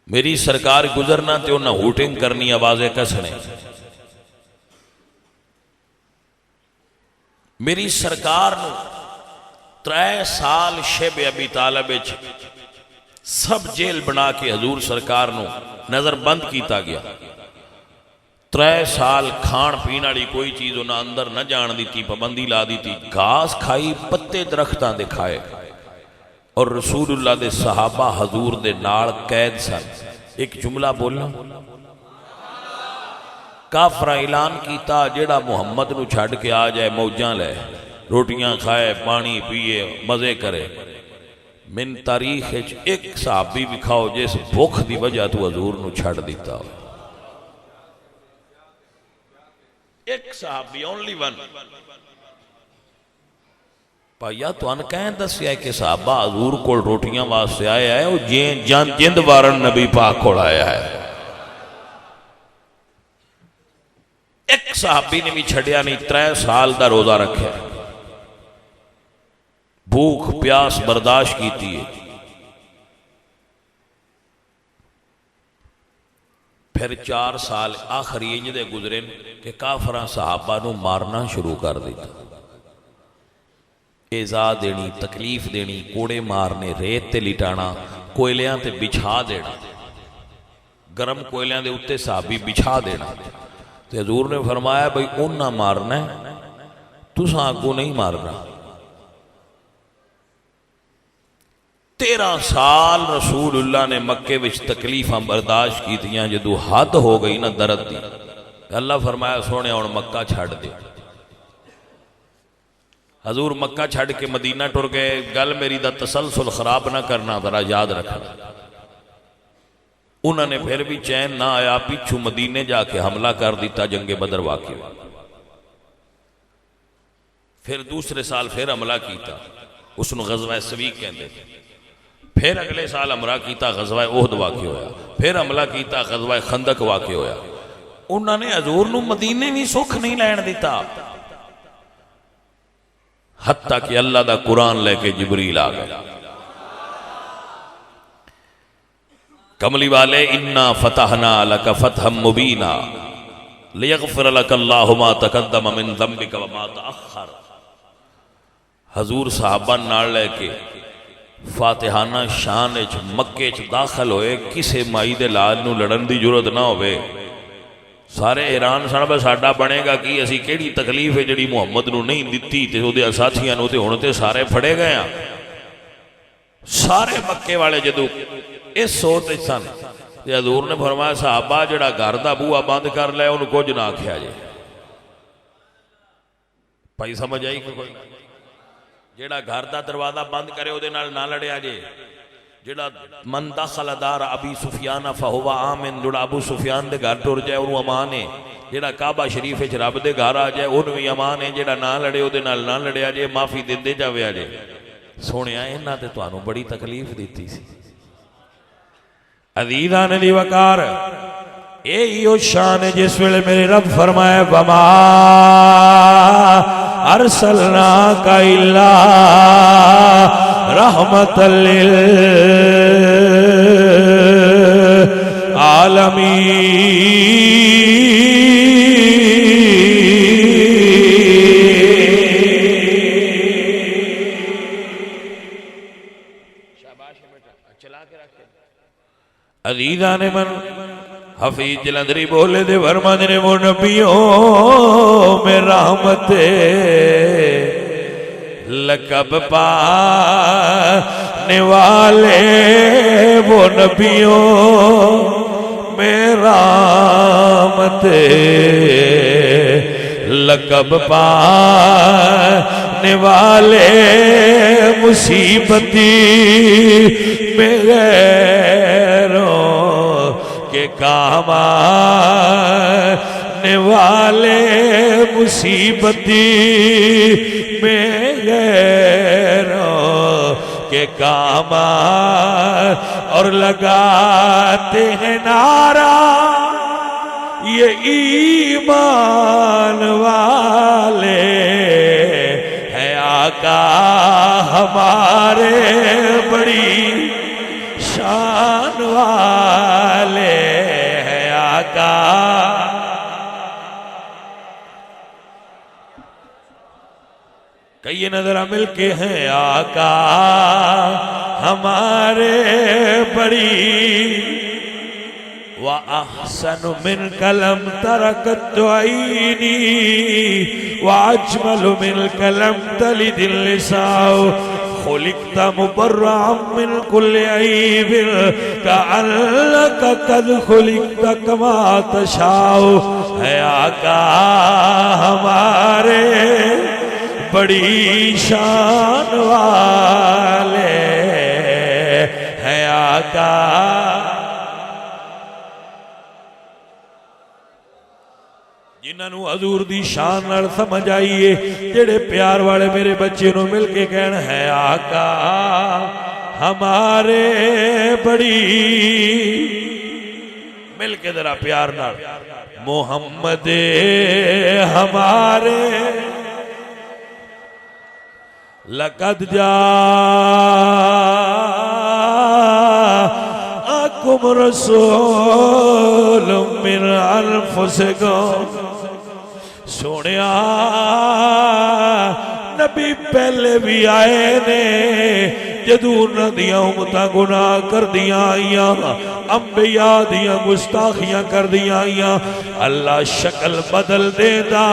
Speaker 1: मेरी सरकार गुजरना तो उन्हें हूटिंग करनी, आवाजें कसने। मेरी सरकार नूं 3 साल शेब अबी तालिब सब जेल बना के हजूर सरकार नूं नजर बंद किया गया। 3 साल खाण पीण वाली कोई चीज उन्हें अंदर न जान दी, पाबंदी ला दी। घास खाई, पत्ते दरख्तां दे खाए। और रसूलुल्लाह दे सहाबा हजूर दे नाल कैद सन। एक जुमला बोलना, काफरा ऐलान किया जेड़ा मुहम्मद नूं छड्ड के आ जाए मौजां लै, रोटियां खाए, पानी पीए, मजे करे। मिन तारीख एक सहाबी विखाओ जिस भुख की वजह तू हजूर नूं छड्ड दिता हो। एक सहाबी, ओनली वन। भाइया तुहानू कह दसिया कि सहाबा हजूर को रोटियां वास्ते आया है, वो जिंद वारन नबी पाक को आया है। एक सहाबी ने भी छड़िया नहीं, 3 साल का रोजा रखे, भूख प्यास बर्दाश्त की। फिर 4 साल आखिरी इंज दे गुजरे कि काफरा सहाबा नूं मारना शुरू कर दिता, एजा देनी, तकलीफ देनी, कोड़े मारने, रेत ते लिटाना, कोयलियां ते बिछा देना, गर्म कोयलियां दे उत्ते सहाबी बिछा देना। तो हजूर ने फरमाया भाई उन्ना मारना है, तुसां अगों नहीं मारना। 13 साल रसूलुल्लाह ने मक्के विच तकलीफां बर्दाश्त कीतियां। जदों हद हो गई ना दर्द दी, अल्लाह फरमाया सोने हुण मक्का छड्ड दे। हजूर मक्का छड्ड के मदीना टुर गए। गल मेरी दा तसलसल खराब ना करना, जरा याद रखना। उन्होंने फिर भी चैन ना आया, पिछू मदीने जाके हमला कर दिता, जंगे बदर वाक़िया। फिर दूसरे साल फिर हमला किया, उसनूं गज़वा सवीक कहंदे। फिर अगले साल हमला किया, गज़वा ओहद वाक़िया होया। फिर हमला किया, गज़वा खंदक वाक़िया होया। उन्होंने हजूर नूं मदीने भी सुख नहीं लैण दिता, हत्ता कि अल्लाह दा कुरान लेके जिबरील आ गया। कमली वाले, इन्ना फतहना लका फतहम मुबीना लियगफिर लक अल्लाहु मा तक़द्दम मिन ज़म्बिका व मा तअख़्ख़र। हजूर साहबा नाल लेके फातिहाना शान मक्के च दाखिल होए, किसे माई दे लाल नूं लड़न दी जरूरत ना होवे। सारे हैरान सन, बस साडा बनेगा कि असी केड़ी तकलीफ है जिहड़ी मुहम्मद नूं नहीं दित्ती ते उहदे साथियां नूं, ते हुण ते सारे फड़े गए आ। सारे मक्के वाले जदों इस सोच सन ते हजूर ने फरमाया सहाबा जिहड़ा घर दा बूहा बंद कर लै उहनूं कुछ ना आखिया जे। भाई समझ आई कि कोई? जिहड़ा घर दा दरवाजा बंद करे उहदे नाल ना लड़िया जे। जिहड़ा मन दखल दार अबी सुफियान फहुवा आमिन, जिहड़ा अबू सुफियान दे घर टुर जाए उन्होंने अमान है। जिहड़ा काबा शरीफ च रब दे घर आ जाए उन्होंने भी अमान है। जिहड़ा ना लड़े उहदे नाल ना लड़िया जे, माफी देंदे जावे जे। सोहणिया इन्हां ते तुहानूं बड़ी तकलीफ दित्ती सी। अज़ीज़ां ने दी वकार यही ओ शान है जिस वेले मेरे रब फरमाए वमा अरसलनाका इल्ला रहमतल लिल अजीजा ने मन हफीज जलंधरी बोले दे फरमाते ने वो नबियों में रहमत लकब पाने वाले वो नबियों में रहमत लकब पाने वाले मुसीबती मेरे के काम आने वाले मुसीबती में गैरों के काम और लगाते हैं नारा ये ईमान वाले है आका हमारे बड़ी शान वाले है आका। कई नजरा मिलके हैं आका हमारे बड़ी व अहसनु मिन कलम तरकत आईनी व अजमलु मिन कलम तलिदिल लिसाउ खुलिकता मुबर्रअम मिन कुल्लि ऐबिन कअन्नका कद खुलिकता कमा तशाउ है आका हमारे बड़ी शान वाले है आका। जिन्होंने हजूर दी शान नाल समझ आईए जेड़े प्यार वाले मेरे बच्चे नू मिल के कहन है आका हमारे बड़ी मिल के जरा प्यार नाल मोहम्मद हमारे लक़द जाअकुम रसूलुम मिन अनफुसिकुम सोनिया नबी पहले भी आए ने जदू उन्हां दियां उम्मतां गुनाह कर दियां आईयां अंबिया दियां गुस्ताखियां कर दियां आईयां अल्लाह शक्ल बदल देंदा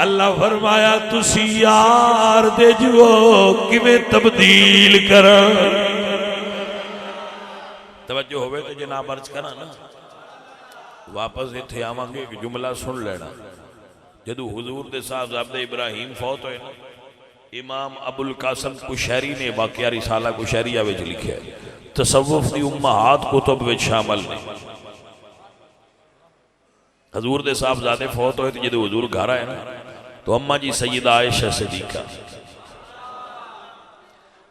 Speaker 1: अल्लाह फरमाया तुसी यार दे जो किवें तब्दील कर तवज्जो होवे तो जनाब अर्ज करा ना वापस इत्थे आवांगे एक जुमला सुन लेना जदू हुजूर दे साहबजादे इब्राहिम फौत होए ना इमाम अबुल कासम कुशैरी ने वाक़या रिसाला कुशैरिया विच लिखिया तसव्वुफ दी उम्महात कुतुब विच शामिल ने हुजूर दे साहबजादे फौत होए तो जदू हुजूर घर आए ना तो अम्मा जी सैयदा आयशा सिद्दीका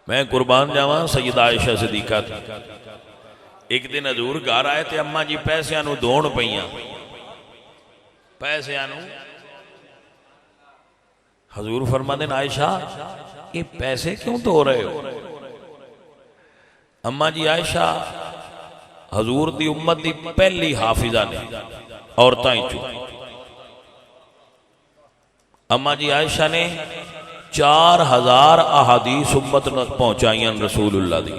Speaker 1: मैं कुर्बान जावा सैयदा आयशा सिद्दीका एक दिन हजूर घर आए तो अम्मा जी पैसों नूं धोण पईयां पैसों नूं हजूर फरमाते हैं आयशा ये पैसे क्यों धो रहे हो अम्मा जी आयशा हजूर दी उम्मत दी पहली हाफिजा ने औरतां चो अम्मा जी आयशा ने 4000 अहादीस उम्मत तक पहुंचाइयां रसूलुल्लाह दी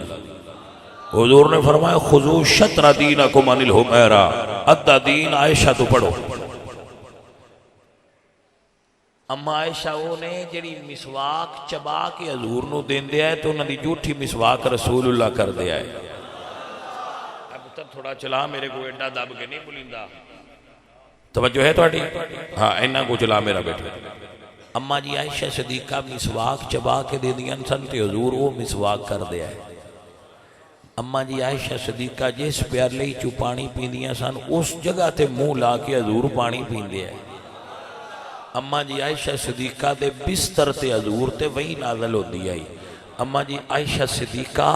Speaker 1: हुजूर ने फरमाया खुजू शत्र दीनकुम अनिल हुमैरा अद्धा दीन आयशा तो पढ़ो अम्मा आयशा वो ने जिहड़ी मिसवाक चबा के हजूर नूं देंदे है तो उन्हां दी झूठी मिसवाक रसूलुल्लाह कर दिया है पुत्र थोड़ा चला मेरे को एडा दब के नहीं बुलिंदा तवज्जो है तुहाडी हाँ इन्ना को चला मेरा बेटा अम्मा जी आयशा सिद्दीका मिसवाक चबा के दे दियां सन ते हजूर वो मिसवाक कर दिया है अम्मा जी आयशा सिद्दीका जिस प्याले चू पानी पींदियां सन उस जगह ते मुंह ला के हजूर पानी पींदे है अम्मा जी आयशा सिद्दीका दे बिस्तर ते हजूर ते वही नाज़िल होंदी आई अम्मा जी आयशा सिद्दीका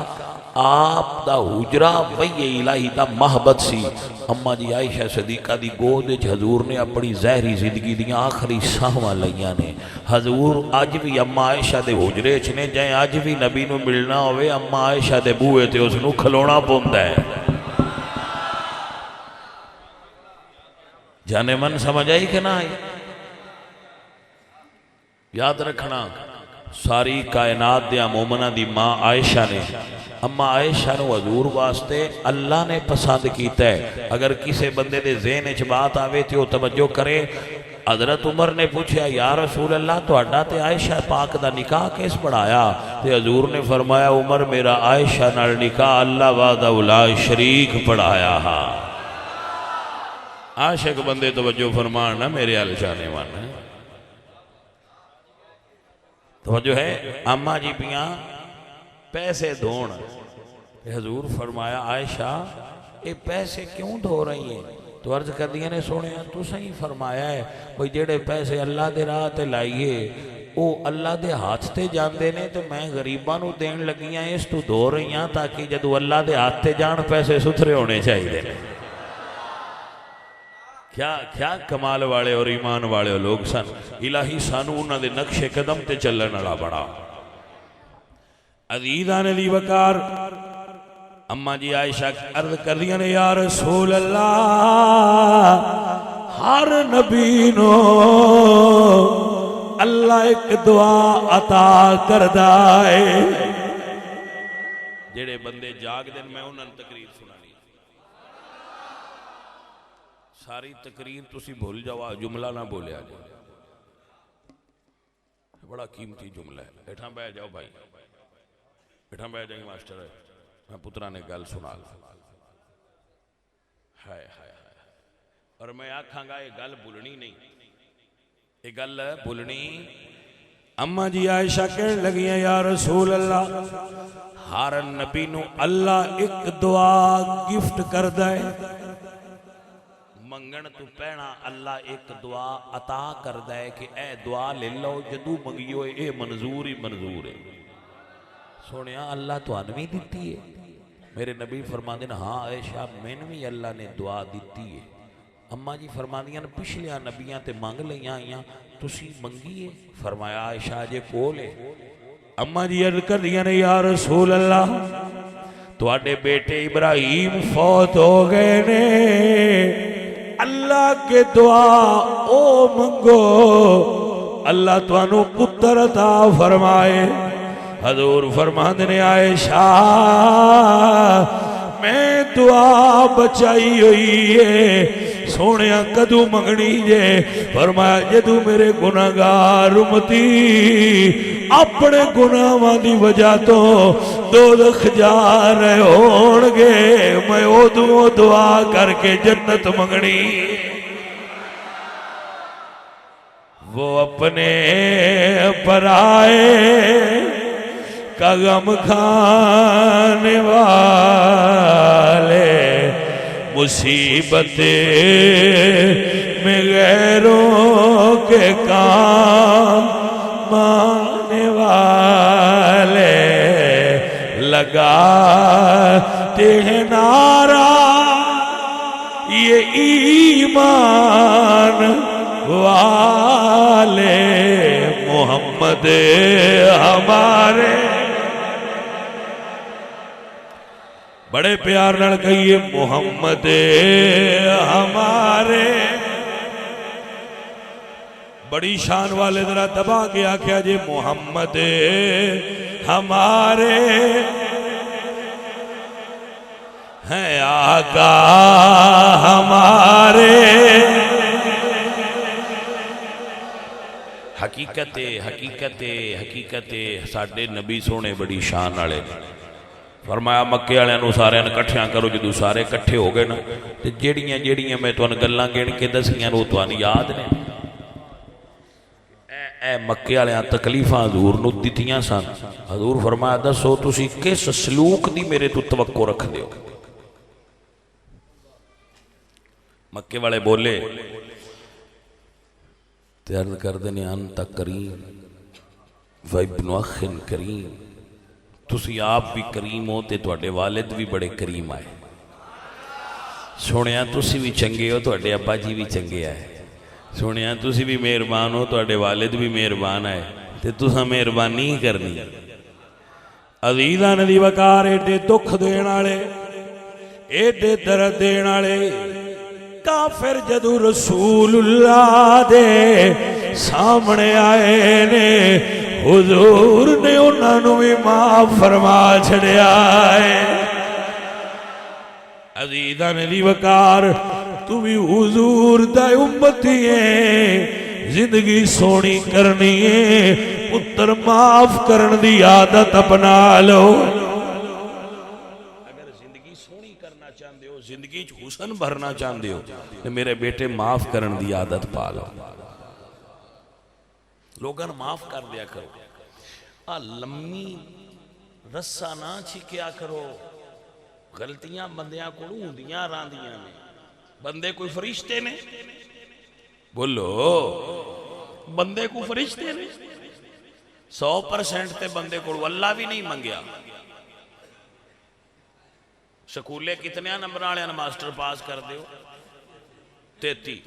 Speaker 1: आप दा हुजरा वही इलाही दा महबत सी अम्मा जी आयशा सिद्दीका दी गोद विच हजूर ने अपनी जहरी जिंदगी दी आखिरी साहवां लईयां ने हजूर अज भी अम्मा आयशा दे हुजरे च ने जाए अज भी नबी नूं मिलना होवे अम्मा आयशा दे बूहे ते उसनूं खलोना पौंदा है जाने मन समझ आई कि ना आई? याद रखना, सारी कायनात दियां मोमना दी मां आयशा ने, अम्मा आयशा नूं हजूर वास्ते अल्लाह ने पसंद कीता है। अगर किसी बंदे दे ज़हन च बात आवे तो तवज्जो करे। हजरत उमर ने पूछा, या रसूल अल्लाह तुहाडा ते आयशा पाक दा निकाह किस पढ़ाया? ते हजूर ने फरमाया, उमर मेरा आयशा नाल निकाह अल्लाह वाहदहू ला शरीक पढ़ाया हा। आशिक बंदे तवज्जो फरमान ना मेरे अल जाने वन। तवज्जो है, अम्मा जी पिया पैसे धोण, हजूर फरमाया आयशा ये पैसे क्यों धो रही है? तो अर्ज कर दिया ने, सोने तू सही फरमाया है भाई, जेड़े पैसे अल्लाह दे राह ते लाइए वो अल्लाह दे हाथ ते जाते ने, तो मैं गरीबां नूं देण लगी हाँ, इस तू धो रही हाँ ताकि जदों अल्लाह दे हाथ ते जान पैसे सुथरे होने चाहिए। क्या क्या कमाल वाले और ईमान वाले लोग सन। इलाही सानू उन्हां दे नक्शे कदम ते चलण वाला बड़ा। अज़ीज़ान दी वकार अम्मा जी आयशा अर्ज कर दिया ने, या रसूल अल्लाह हर नबी नो अल्लाह एक दुआ अता करदा है। जेड़े बंदे जाग देन मैं उन्हां नूं तकरीर सुनानी, सारी तकरीर तुसी भूल जाओ, जुमला ना बोलिया जाए, बड़ा कीमती जुमला है। बैठा बैठ जाओ भाई, बैठा बैठ जाएंगे मास्टर, मैं पुत्रा ने गल सुना हाय हाय हाय। और मैं आखांगा ये गल भूलनी नहीं, ये गल भूलनी। अम्मा जी आयशा कहने लगी, या रसूल अल्लाह हर नबी नू अल्लाह एक दुआ गिफ्ट करदा है। मंगण तू पहना अल्लाह एक दुआ अता करदा है कि ए दुआ ले लो, जदू मंगियो ये मंजूर ही मंजूर है। सोने अल्लाह तुहानू भी दिती है? मेरे नबी फरमाते हैं, हाँ आयशा मैनू भी अल्लाह ने दुआ दी है। अम्मा जी फरमादियां ने, पिछलिया नबियां ते मंग लिया आईयां, तुसी मंगी है? फरमाया आयशा अजे कोल है। अम्मा जी अर्ज कर दिया ने, या रसूल अल्लाह तुहाडे बेटे इब्राहिम फौत हो गए ने, अल्लाह के दुआ ओ मंगो अल्लाह तुहानू पुत्र अता फरमाए। हजूर फरमाते ने, आयशा मैं दुआ बचाई हुई है। सोने कदू मंगनी जे? फरमाया जदू मेरे गुनाहगार उम्मती अपने गुनाहां दी वजह तो दोज़ख जा रहे होणगे, मैं उदों दुआ करके जन्नत मंगनी। वो अपने पराए का गम खाने वाले, मुसीबत में गैरों के काम आने वाले, लगाते हैं नारा ये ईमान वाले, मोहम्मद हमारे। बड़े प्यार नाल कहिए, मोहम्मद हमारे। बड़ी शान वाले जरा दबा के आख्या जे, मोहम्मद हमारे हैं आका हमारे। हकीकत हकीकत हकीकत साडे नबी सोने बड़ी शान वाले। फरमाया मक्के वालियां सारे इकट्ठिया करो। जो सारे इकट्ठे हो गए ना, तो जेड़ियां जेड़ियां मैं तुहानू गल्लां गिण के दसियां वो तुहानू याद ने। मक्के वालियां तकलीफां हजूर नूं दित्तियां सन। हजूर फरमाया दसो तुसीं किस सलूक दी मेरे तो तवक्को रखदे हो? मक्के वाले बोले ते अर्ज़ करदे ने, अंत करीम व इब्नु अखिन करीम, तुसी आप भी करीम हो ते तुहाडे वालिद भी बड़े करीम आए। सुनिया तुसी भी चंगे हो, तुहाडे अब्बा जी भी चंगे आए। सुनिया तुसी भी मेहरबान हो, तुहाडे वालिद भी मेहरबान आए, ते तुसां मेहरबानी ही करनी। अज़ीज़ान दी वकार एडे दुख देण वाले, एडे दर्द देण वाले
Speaker 2: काफिर जदू रसूलुल्लाह दे सामने आए ने हुजूर ने उन्होंने भी माफ फरमा छड़िया है। अजीज़ां ने दी वकार तू भी हुजूर दा उम्मती है, जिंदगी सोनी करनी है, पुत्र माफ करन दी आदत अपना लो। अगर जिंदगी सोनी करना चाहते हो, जिंदगी च हुसन भरना चाहते हो, तो मेरे बेटे माफ करन दी आदत पा लो। लोगों माफ कर दिया करो। आ लम्मी रस्सा ना छिकिया करो। गलतियां बंदियां को होंदियां रांदियां ने। बंदे कोई फरिश्ते ने? बोलो, बंदे को फरिश्ते ने? 100% ते बंदे को अल्लाह भी नहीं मंगया। स्कूले कितने नंबर वाले मास्टर पास कर दो? 33।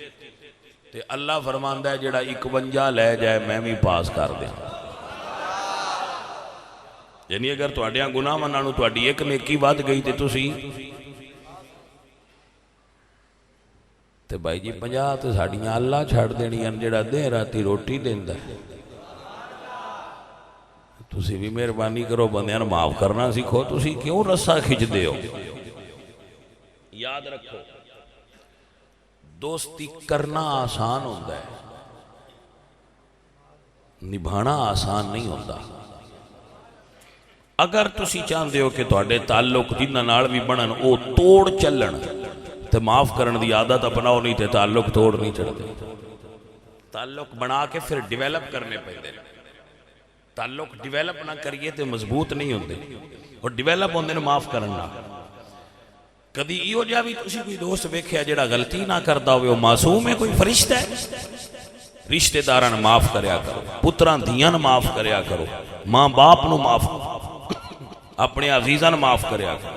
Speaker 2: ते अल्लाह फरमांदा है जेड़ा 51 लै जाए मैं भी पास कर दिया। यानी अगर तुहाडियां गुनाहां नालों तुहाडी एक नेकी वध गई तो तुसी ते भाई जी 50 तो साड़ियां अल्लाह छड़ देनियां जेड़ा दे राती रोटी देंदा। तुसी भी मेहरबानी करो, बंदियां माफ करना सीखो। तुसी क्यों रस्सा खिंचदे हो? याद रखो, दोस्ती करना आसान होता है, निभाना आसान नहीं होता। अगर तुसी चाहते हो कि तुहाडे ताल्लुक जिन्हां नाल भी बनन वो तोड़ चलन तो माफ करने की आदत अपनाओ, नहीं तो ताल्लुक तोड़ नहीं चढ़ते। ताल्लुक बना के फिर डिवेलप करने पैंदे। ताल्लुक डिवेलप ना करिए तो मजबूत नहीं होंगे, और डिवेलप होंगे माफ करना। कभी इहो जिहा भी तुसी कोई दोस्त वेख्या जिहड़ा गलती ना करता हो, मासूम है, कोई फरिश्ता है? रिश्तेदारां नूं माफ करया करो, पुत्रां धीआं नूं माफ करया करो, मां बाप नूं माफ, अपने अजीज़ां नूं माफ करया करो,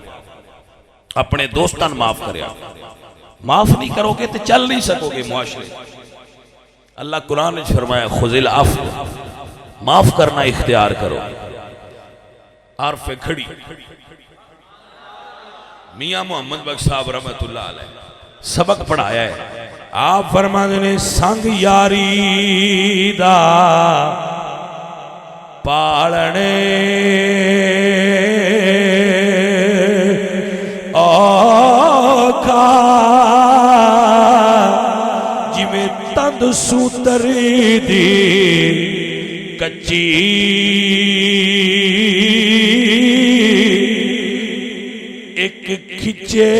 Speaker 2: अपने दोस्तां नूं माफ करया। माफ नहीं करोगे तो चल नहीं सकोगे मुआशरे। अल्लाह कुरान ने फरमाया खुजिल अफ़्व, माफ करना इख्तियार करो। आरफ खड़ी मियां मोहम्मद बख्श साहब रहमतुल्लाह अलैह सबक पढ़ाया है। आप फरमाते ने संग यारी दा पालने औखा, जिमें तंद सूतरी दी कच्ची, एक खिंचे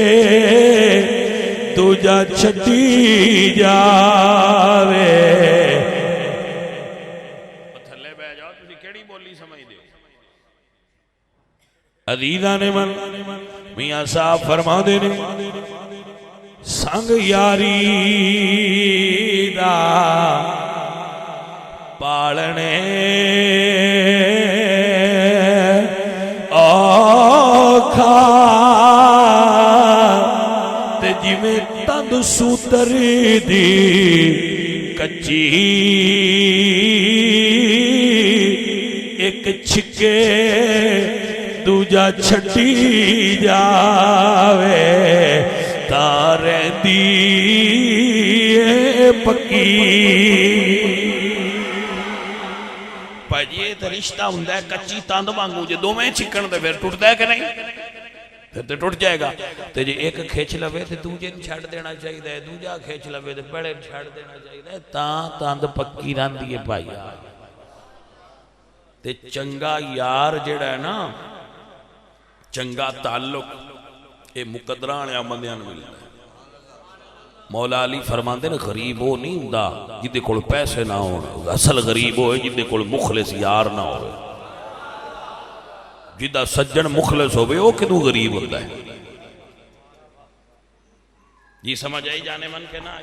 Speaker 2: दूजा छड्डी जावे। थल्ले बह जाओ, तुसी केड़ी बोली समझदे हो? अजीज़ां ने मन मियां साहब फरमाते ने संग यारी दा पालने औखा, ते जिवें तंद सूतरी दी कच्ची, एक छिके दूजा छड्डी जावे, तारे दी पक्की। भाजी ये तो रिश्ता हुंदा है कच्ची तंद वांगू, जो दोवें छिकण ते फिर टुटदा है कि नहीं? फिर तो टुट जाएगा। तो जे एक खिंच लवे तो दूजे नूं छड्ड देना चाहिए, दूजा खिंच लवे तो पहले छड्ड देना चाहिए, तां तंद पक्की रहिंदी है भाई। ते चंगा यार जिहड़ा है ना, चंगा ताल्लुक ये मुकदरां वालियां बंदियां नूं मिलदा है। मौला अली फरमाते ने गरीब वो नहीं हुंदा जिहदे कोल पैसे ना हो, असल गरीब हो जिहदे कोल मुखलिस यार ना हो। जिदा सज्जन मुखलिस होवे वो किदों गरीब होता है? जी समझ आई जाने मन के ना?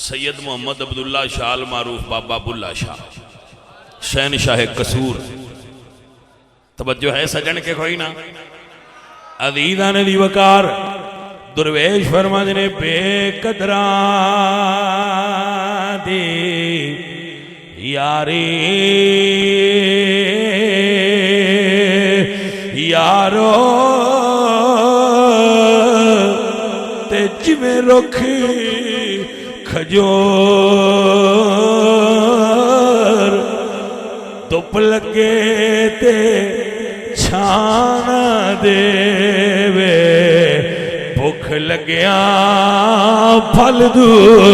Speaker 2: सैयद मोहम्मद अब्दुल्ला शाह अल मारूफ बाबा बुल्ला शाह शहनशाह कसूर, तवज्जो है सजन के कोई ना? अजीज़ां ने दी वकार दुर्वेश फरमाते ने बेकदरां दी यारी यारो ते जिवें रुख खजूर धुप लगे ते छान देवे भुख लग्या फल दूर।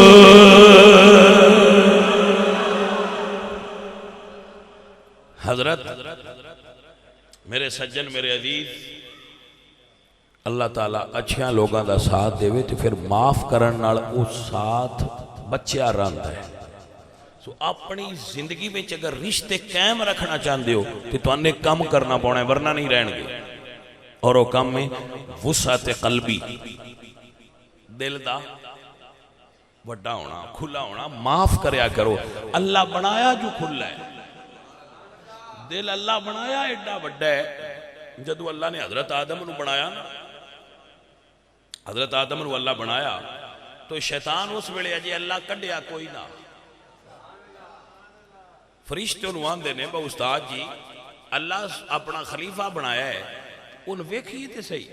Speaker 2: हजरत मेरे सज्जन मेरे अजीज अल्लाह ताला अच्छिया लोगों का साथ देवे तो फिर माफ करन नाल वो साथ बच्चा रहा है। सो अपनी जिंदगी में अगर रिश्ते कायम रखना चाहते हो तो तुहाने काम करना पौना है वरना नहीं रहेंगे। और वो काम में वुसअत कल्बी दिल दा वड्डा होना खुला होना माफ करया करो। अल्लाह बनाया जो खुला है दिल अल्लाह बनाया एडा वड्डा है। जदों अल्लाह ने हजरत आदम नूं बनाया ना हजरत आदम नूं अल्लाह बनाया तो शैतान उस वेले अजे अल्लाह कढ़िया कोई ना फरिश्ते नूं आंदे ने उस्ताद जी अल्लाह अपना खलीफा बनाया है उन वेखिए तो सही।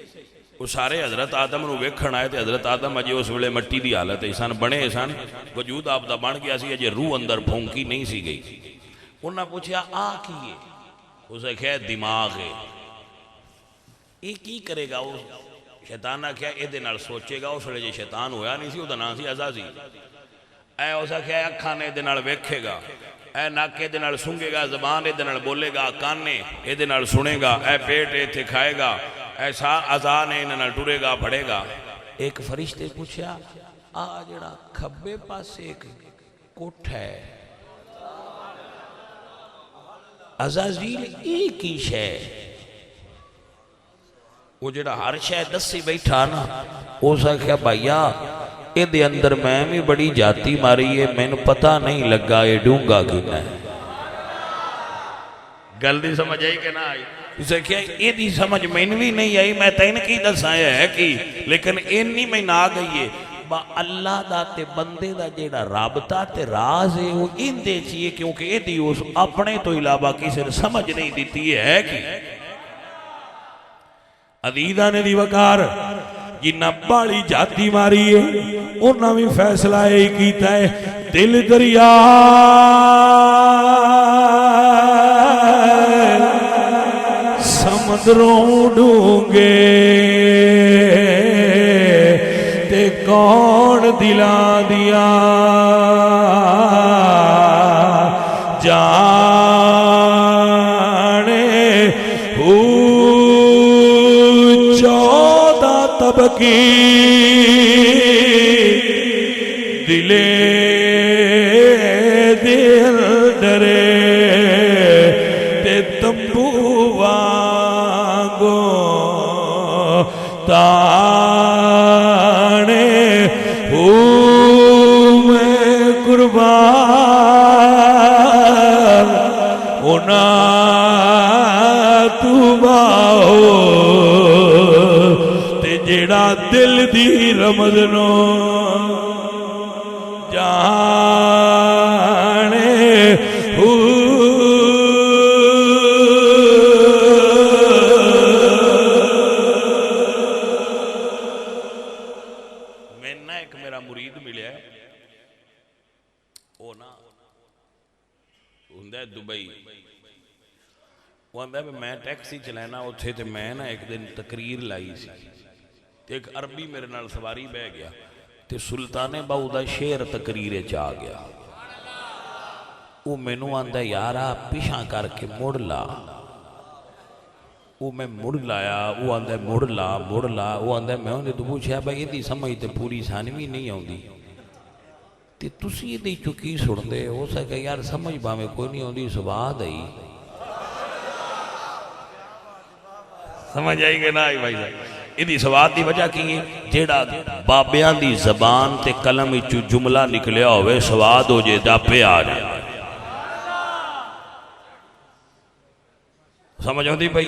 Speaker 2: वो सारे हजरत आदम नूं वेखण आए तो हजरत आदम अजे उस वेले मिट्टी की हालत है सन बने सन वजूद आपदा बन गया सी अजे रूह अंदर फूंकी नहीं सी गई। उन्हें पूछा आ की है उसे आख्या दिमाग है ये की करेगा। वो शैतान आख्या ये सोचेगा उस वे जो शैतान होया नहीं सी उसका नाम सी अज़ाज़ी। ऐ उस आख्या अखा ने ये वेखेगा ऐ नक ये सूंघेगा जबान ये बोलेगा कान ने ये सुनेगा ऐ पेट इतने खाएगा ऐसा अज़ा ने इन्हां टुरेगा फड़ेगा। एक फरिश्ते पूछा आ जड़ा खब्बे पासे एक कोठा है अज़ाज़ील ये की शै वो जड़ा हर शै दसी बैठा ना उस आख्या भाईया ये अंदर मैं भी बड़ी जाती मारी है मैनू पता नहीं लगा ये डूंगा कितना है। गल दी समझ आई कि ना आई। उसे क्या ये समझ मैनू भी नहीं आई मैं तेन की दसा है कि लेकिन इन्नी मैनू आ गई है अल्लाह दा ते बंदे दा जेड़ा राबता ते राज है वो इंदे च है क्योंकि ये उस अपने तो इलावा किसी ने समझ नहीं दी है कि अदीदा ने दी वकार जिन्ना बाली जाती मारी है उन्हें भी फैसला यही किया है दिल दरिया समुद्रों डूंगे ते कौन दिला दिया जाने 14 तबकी दिले दिल डरे ते तंबू वांगो ताने मैं कुर्बान होना तू बाओ ते जेड़ा दिल दी रमज नो जाने मैंने एक मेरा मुरीद मिले वो ना हुंदा दुबई वो आंदा मैं टैक्सी चलाना उत्थे ते मैं ना एक दिन तकरीर लाई सी ते एक अरबी मेरे नाल सवारी बह गया ते सुल्ताने बाऊ दा शेर तकरीर च आ गया। वो मैनू आंदा यार आ पिछा करके मुड़ ला। वो मैं मुड़ लाया वो आंदा मुड़ ला वो आंदा मैं उन्हें तो पूछा भाई यदी समझ तो पूरी सानू भी नहीं आती ते तुसी ये चुकी सुनते हो सके यार समझ भावे कोई नहीं आती स्वाद आई समझ आई कि ना आई भाई इदी स्वाद की वजह की है जेड़ा बाबियां दी जबान ते कलम विचों जुमला निकलिया होवे स्वाद हो जे जापे आ जाए समझ आती पई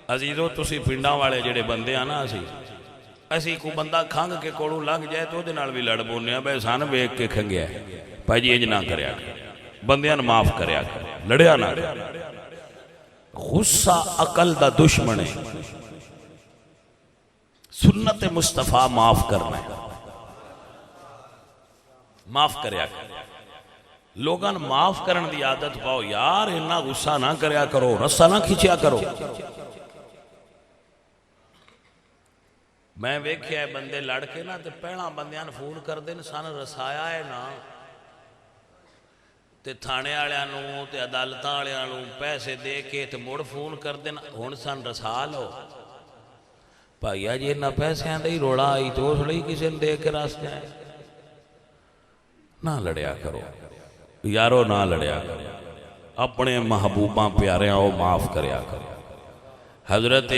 Speaker 2: अजीजो तुसी पिंडां वाले जेड़े बंदे आ ना असी को बंदा खंघ के कोलों लंघ जाए तो उहदे नाल भी लड़ पोने भाई सन वेख के खंघिया भाई जी इंज ना करया बंदियां नूं माफ करया लड़िया ना गुस्सा अकल दा दुश्मन है। सुन्नत मुस्तफा माफ करना है, माफ करया कर। लोगों ने माफ करने की आदत पाओ यार, इन्ना गुस्सा ना करया करो, रस्सा ना खिंचया करो। मैं वेख्या बंदे लड़ के ना तो पहला बंदियां ने फोन करते हैं सन रसाया है ना, ते थाने वालों ते अदालत वालों पैसे दे के ते मुड़ फोन करते हैं हुण सन रसा लो। भाईया जी इन्ना पैसों का ही रौला आई तो उस लिए किसी ने दे के रस जाए। ना लड़िया करो यारो, ना लड़िया करो, अपने महबूबा प्यारिया वो माफ करया करो। हजरत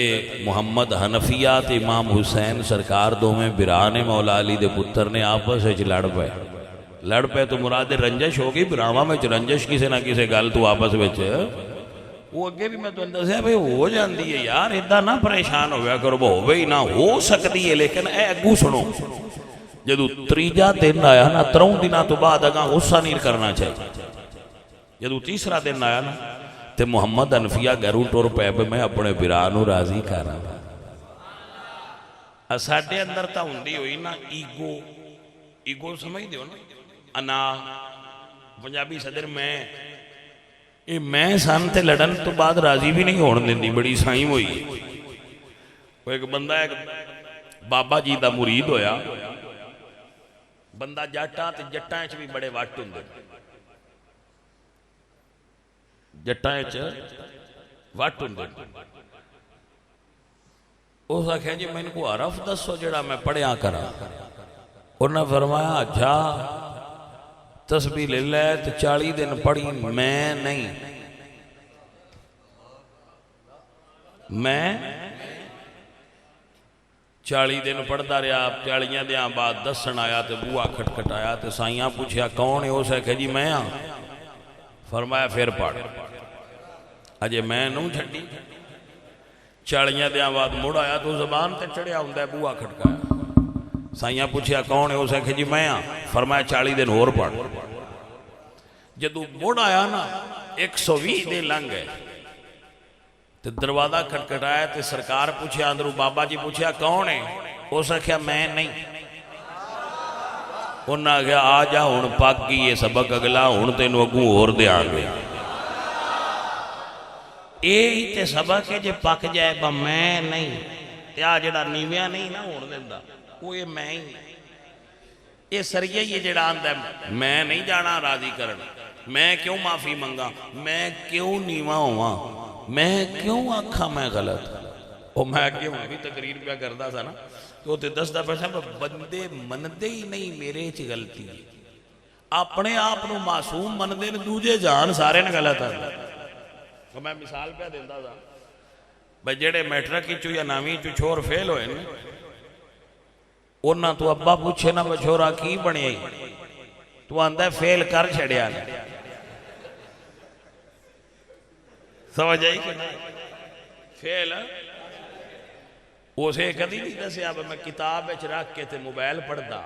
Speaker 2: मुहम्मद हनफिया ते इमाम हुसैन सरकार दोवें बिरा ने मौला अली दे पुत्र ने आपस में लड़ पे तो मुराद रंजश हो गई, बिरावां में रंजश किसी ना किसी गल तो आपस में वो अगे भी मैं तुहानू दस्सिया भी हो जाती है यार, इदा ना परेशान होया करो, होवे ही ना हो सकती है। लेकिन ए अगू सुनो, जदों तीजा दिन आया ना, 3 दिनों तो बाद अगा गुस्सा नहीं करना चाहिए। जदों तीसरा दिन आया ना तो मुहम्मद हनफिया घरों टुर पै, मैं अपने बिरा नूं राजी करा। साडे अंदर तो हुंदी होई ना ईगो, ईगो समझदे हो ना, अना पंजाबी सदर मैं सन ते लड़न तो बाद राजी भी नहीं होने देंदी, बड़ी साई हुई है। वो एक बंदा एक बाबा जी का मुरीद होया, बंदा जट्टा ते जट्टां च भी बड़े वट हुंदे, जट्टां च वट हुंदे। उस आख्या जी मैनूं कोई हरफ दसो जिहड़ा मैं पढ़िया करा। उन्हें फरमाया अच्छा तस्बीह ले लै तो 40 दिन पढ़ी। मैं नहीं, मैं 40 दिन पढ़ता रहा। 40 दिन बाद दसन आया तो बूहा खटखटाया तो साइयां पूछया कौन है? उस आख्या जी मैं हाँ। फरमाया फिर पढ़। अजे मैं नूं छड्डी। 40 दिन बाद मुड़ आया तो जबान ते चढ़िया हुंदा बूहा खटकाया। साइयां पूछया कौन है? उस आख्या जी मैं हाँ। फरमाया 40 दिन होर पढ़। जदों मुड़ आया ना 120 दिन लंघ गए तो दरवाजा खटखटाया तो सरकार पूछया अंदरों, बाबा जी पूछया कौन है? उस आख्या मैं नहीं। उन्हें आख्या आ जा हुण पक गई है सबक अगला, हुण तैनूं अगू होर देंगे। यही तो सबक है, जे पक जाए मैं नहीं ते आ जिहड़ा नीविया नहीं ना होण दिंदा वो ये मैं ही, ये सरिया ही है जिहड़ा आंदा मैं नहीं जाना राजी करन। मैं क्यों माफ़ी मंगा? मैं क्यों नीवा होवां? मैं क्यों आखा मैं गलत? वो मैं अगे हुण भी तकरीर पिया करता था ना तो दसदा पैसा बंदे मनते ही नहीं मेरे च गलती है। अपने आप को मासूम मनते ने, दूजे जान सारे ने गलत है। तो मैं मिसाल पे देता था भाई जेडे मैट्रिक चो या 9वीं चो छोर फेल होए उन्होंने तो अब्बा पूछे ना छोरा की बने, तू आंदा फेल कर छड़िया। समझ आई कि नहीं? फेल उसे कदी नहीं दसिया मैं किताब रख के ते मोबाइल पढ़ता।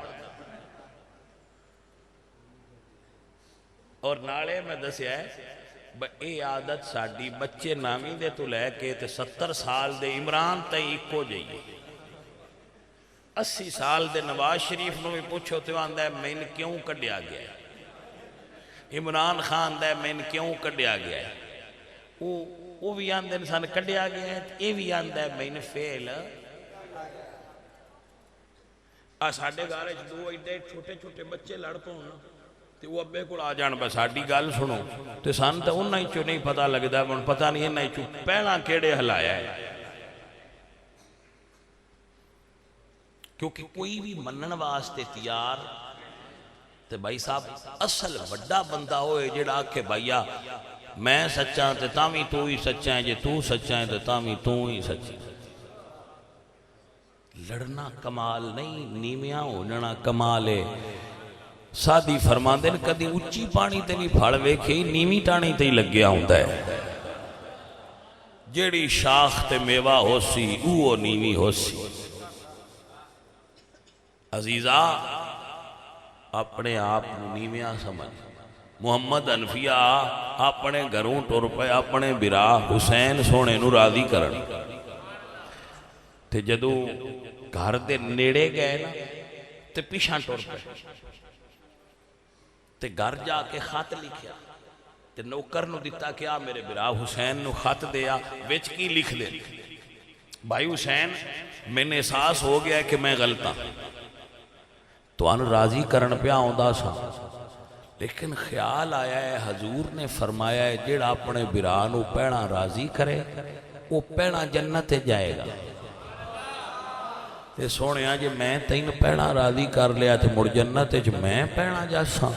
Speaker 2: और नाले मैं दसिया ये आदत साड़ी बच्चे 9वीं दे तो लैके 70 साल दे इमरान तई इको जी। 80 साल दे नवाज शरीफ नूं भी पूछो तो आंदा मैन क्यों कढ़िया गया। इमरान खान दा मैन क्यों कढ़िया गया। वो भी आंदे ने सन कढ़िया गया, ये भी आंदा मैन फेल। आ साडे घर 2 एडे छोटे छोटे बच्चे लड़ पौन तो वो अब्बे को आ जान बस साडी गल सुनो तो सन तो उन्होंने चो नहीं पता लगता। हुण पता नहीं इन्होंने चो पहला केड़े हलाया है, क्योंकि कोई भी मनन वास्ते तैयार तो भाई साहब असल वड्डा बंदा होए जिहड़ा आखे भैया मैं सच्चा तो तावी तू ही सच्चा है, जे तू सच्चा है तो तावी तू ही सच्चा। लड़ना कमाल नहीं, नीविया होना कमाल है। साधी फरमांदे ने कदी उच्ची पानी ते नहीं फल वेखे, नीवी टाणी ते ही लग्या हुंदा है। जेड़ी शाख ते मेवा होसी वो नीवी होसी। अजीजा अपने आप नीविया समझ। मुहम्मद हनफिया अपने घरों टुर पे अपने बिरा हुसैन सोने नूं राजी करन ते जदों घर दे नेड़े गए ना ते पिछा टुर पे ते घर जाके खत लिखिया ते नौकर नूं दिता कि आ मेरे बिरा हुसैन नूं खत दे आ, विच की लिख दे, भाई हुसैन मैंने एहसास हो गया कि मैं गलत हाँ, तुहानूं राजी करन पिया आउंदा सा, लेकिन ख्याल आया है हजूर ने फरमाया है जेड़ा अपने बिरा नूं पहना राजी करे वो पहना जन्नत जाएगा। ते सोहणिया जे मैं तैन पहना राजी कर लिया तो मुड़ जन्नत च मैं पहना जासा,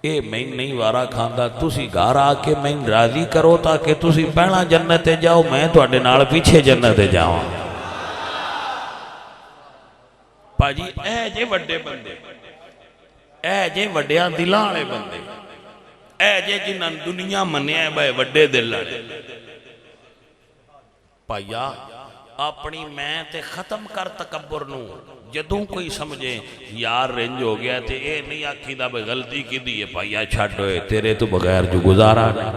Speaker 2: ये मैं नहीं वारा खांदा, तुसी घर आके मैं राजी करो ताकि तुसी पहना जन्नत जाओ, मैं तुहाडे नाल पीछे जन्नत जावां। भाजी ए जे वड्डे बंदे, ए जे वड्डिया दिलां वाले बंदे, ए जे जिन्हां दुनिया मन्निया भाई वड्डे दिल वाले, भाईया अपनी मैं ते खत्म कर तकब्बुर नूं। जदों कोई समझे यार रेंज हो गया तो ये नहीं आखीदा भाई गलती की दी है, भाईया छड्ड होए तेरे तो बगैर जो गुजारा नहीं,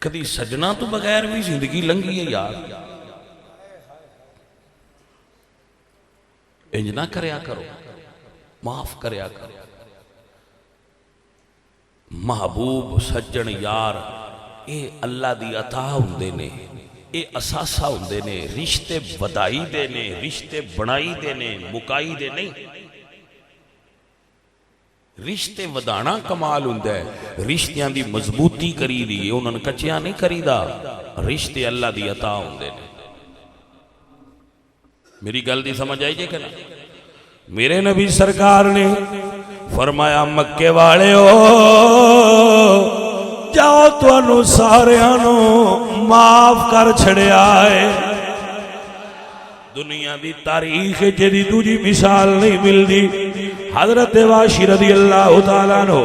Speaker 2: कदी सजना तो बगैर भी जिंदगी लंघी है यार, इंज ना करया करो, माफ करया करो। महबूब सज्जन यार ये अल्लाह दी अता हुंदे ने, ये असासा हुंदे ने, रिश्ते वधाई दे ने, रिश्ते बनाई दे ने, मुकाई दे नहीं। रिश्ते वधाना कमाल हुंदा है, रिश्तियां दी मजबूती करी दी है, उन्होंने कच्चियां नहीं करीदा, रिश्ते अल्लाह दी अता हुंदे ने। मेरी गल दी समझ आई जे कि ना? मेरे नबी सरकार ने फरमाया मक्के वाले हो जाओ तुहानू सारियां नू माफ कर छड़िया है। दुनिया दी तारीख जेदी दूजी मिसाल नहीं मिलती। हजरत वाशी रज़ी अल्लाह तआला अन्हु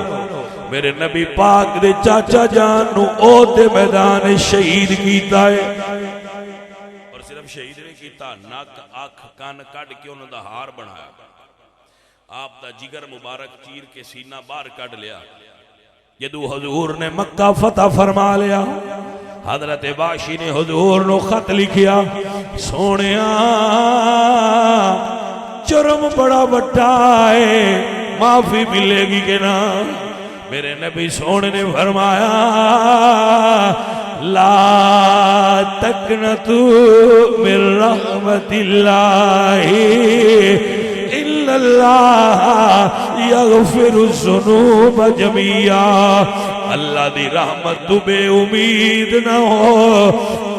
Speaker 2: मेरे नबी पाक दे चाचा जान नू ओहदे मैदान शहीद कीता है, और सिर्फ शहीद नहीं कीता, नक अख कान कढ़ के उन्हां दा हार बनाया, आप दा जिगर मुबारक चीर के सीना बाहर कढ़ लिया। जदू हजूर ने मक्का फतह फरमा लिया, हजरत वाशी ने हजूर नू खत लिखिया, सोनिया जुर्म बड़ा बड़ा है, माफी मिलेगी कि ना? मेरे नबी सोने ने फरमाया ला तकनतू मिन रहमतिल्लाहि इल्लल्लाह यगफिरु ज़ुनूब जमीआ। अल्लाह दी रहमत तू बेउमीद ना हो,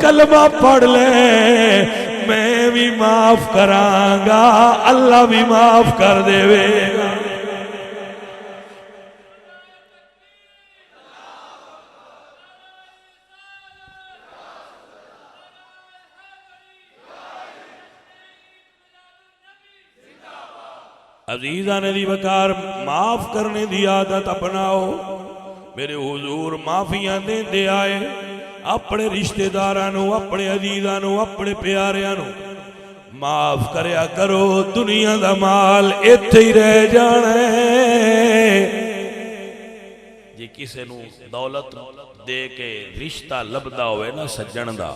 Speaker 2: कलमा पढ़ ले मैं भी माफ करांगा, अल्लाह भी माफ कर देवेगा। अजीजा ने दी वकार माफ करने की आदत अपनाओ। मेरे हुजूर माफियां देंदे आए अपने रिश्तेदारां नू, अपने अजीजां नू, अपने प्यारियां नू माफ करया करो। दुनिया दा माल इत्थे ही रह जाना है। जे किसे नू दौलत दे के रिश्ता लभदा होवे ना सज्जन दा,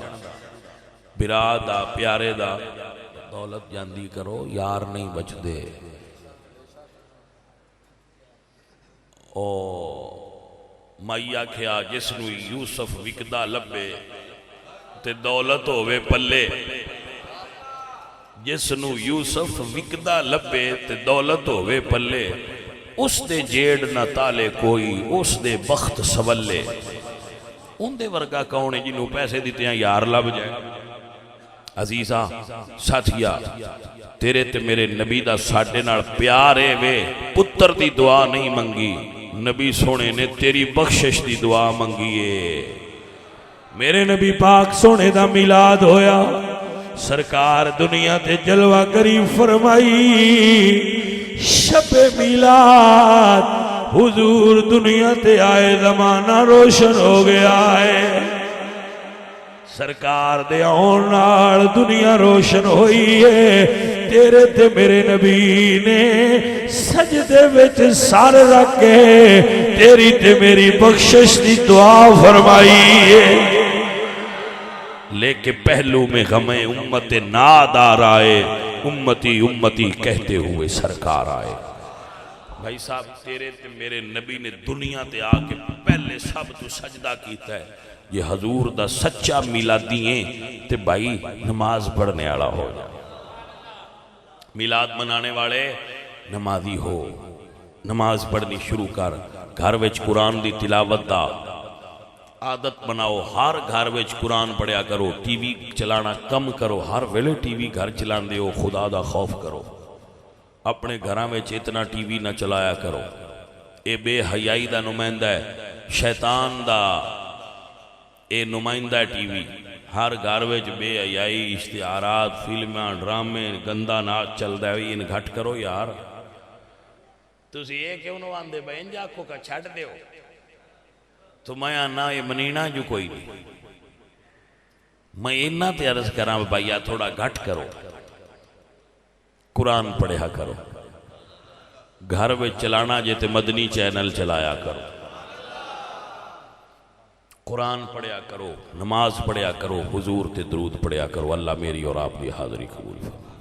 Speaker 2: बिरा दा, प्यारे दा, दौलत जांदी करो, यार नहीं बचदे। ओ माई आख्या जिसनू यूसुफ विकदा लभे ते दौलत होवे पल्ले, जिसनू यूसुफ विकदा लभे ते दौलत होवे पल्ले, उस दे जेड़ ना ताले कोई, उस दे बख्त सवल्ले। उनदे वर्गा कौन है जिन्हों पैसे दिते यार लभ जाए? अजीजा साथिया, तेरे ते मेरे नबी दा साडे नाल प्यार है वे, पुत्र दी दुआ नहीं मंगी, नबी सोने ने तेरी बख्शिश दी दुआ मंगी है। मेरे नबी पाक सोने दा मिलाद होया, सरकार दुनिया ते जलवा करी फरमाई। शबे मिलाद हुजूर दुनिया ते आए, जमाना रोशन हो गया है। सरकार दे आउण नाल दुनिया रोशन हुई है। तेरे ते मेरे नबी ने सजदे विच सर रख के तेरी ते मेरी बख्शिश दी दुआ फरमाई है। लेके पहलू में गमे उम्मत नादार आए, उम्मती उम्मती कहते हुए सरकार आए। भाई साहब तेरे ते मेरे नबी ने दुनिया ते आके पहले सब तो सजदा कीता है। ये हजूर दा सच्चा मिलादी है ते भाई नमाज पढ़ने वाला हो जाए। मिलाद मनाने वाले नमाजी हो, नमाज पढ़नी शुरू कर। घर विच कुरान दी तिलावत दा आदत बनाओ। हर घर विच कुरान पढ़िया करो। टीवी चलाना कम करो। हर वेले टीवी घर चलाते हो, खुदा दा खौफ करो। अपने घर में इतना टीवी ना चलाया करो। ये बेहयाई का नुमाइंदा है, शैतान दा ये नुमाइंदा टीवी। हर घर में बेहयाई, इश्तिहारात, फिल्मां, ड्रामे, गंदा नाच चलता है। इन घट करो यार। तुम ये क्यों ना आंदे भाई इंज आखो का छड़ दो। तो मैं आना ये मनीना जो कोई नहीं। मैं इन्ना ते अर्ज करा भाईया थोड़ा घट करो, कुरान पढ़िया करो। घर में चलाना जे ते मदनी चैनल चलाया करो। कुरान पढ़िया करो, नमाज पढ़िया करो, हुजूर ते दरूद पढ़िया करो। अल्लाह मेरी और आपकी हाज़री कबूल फरमाए।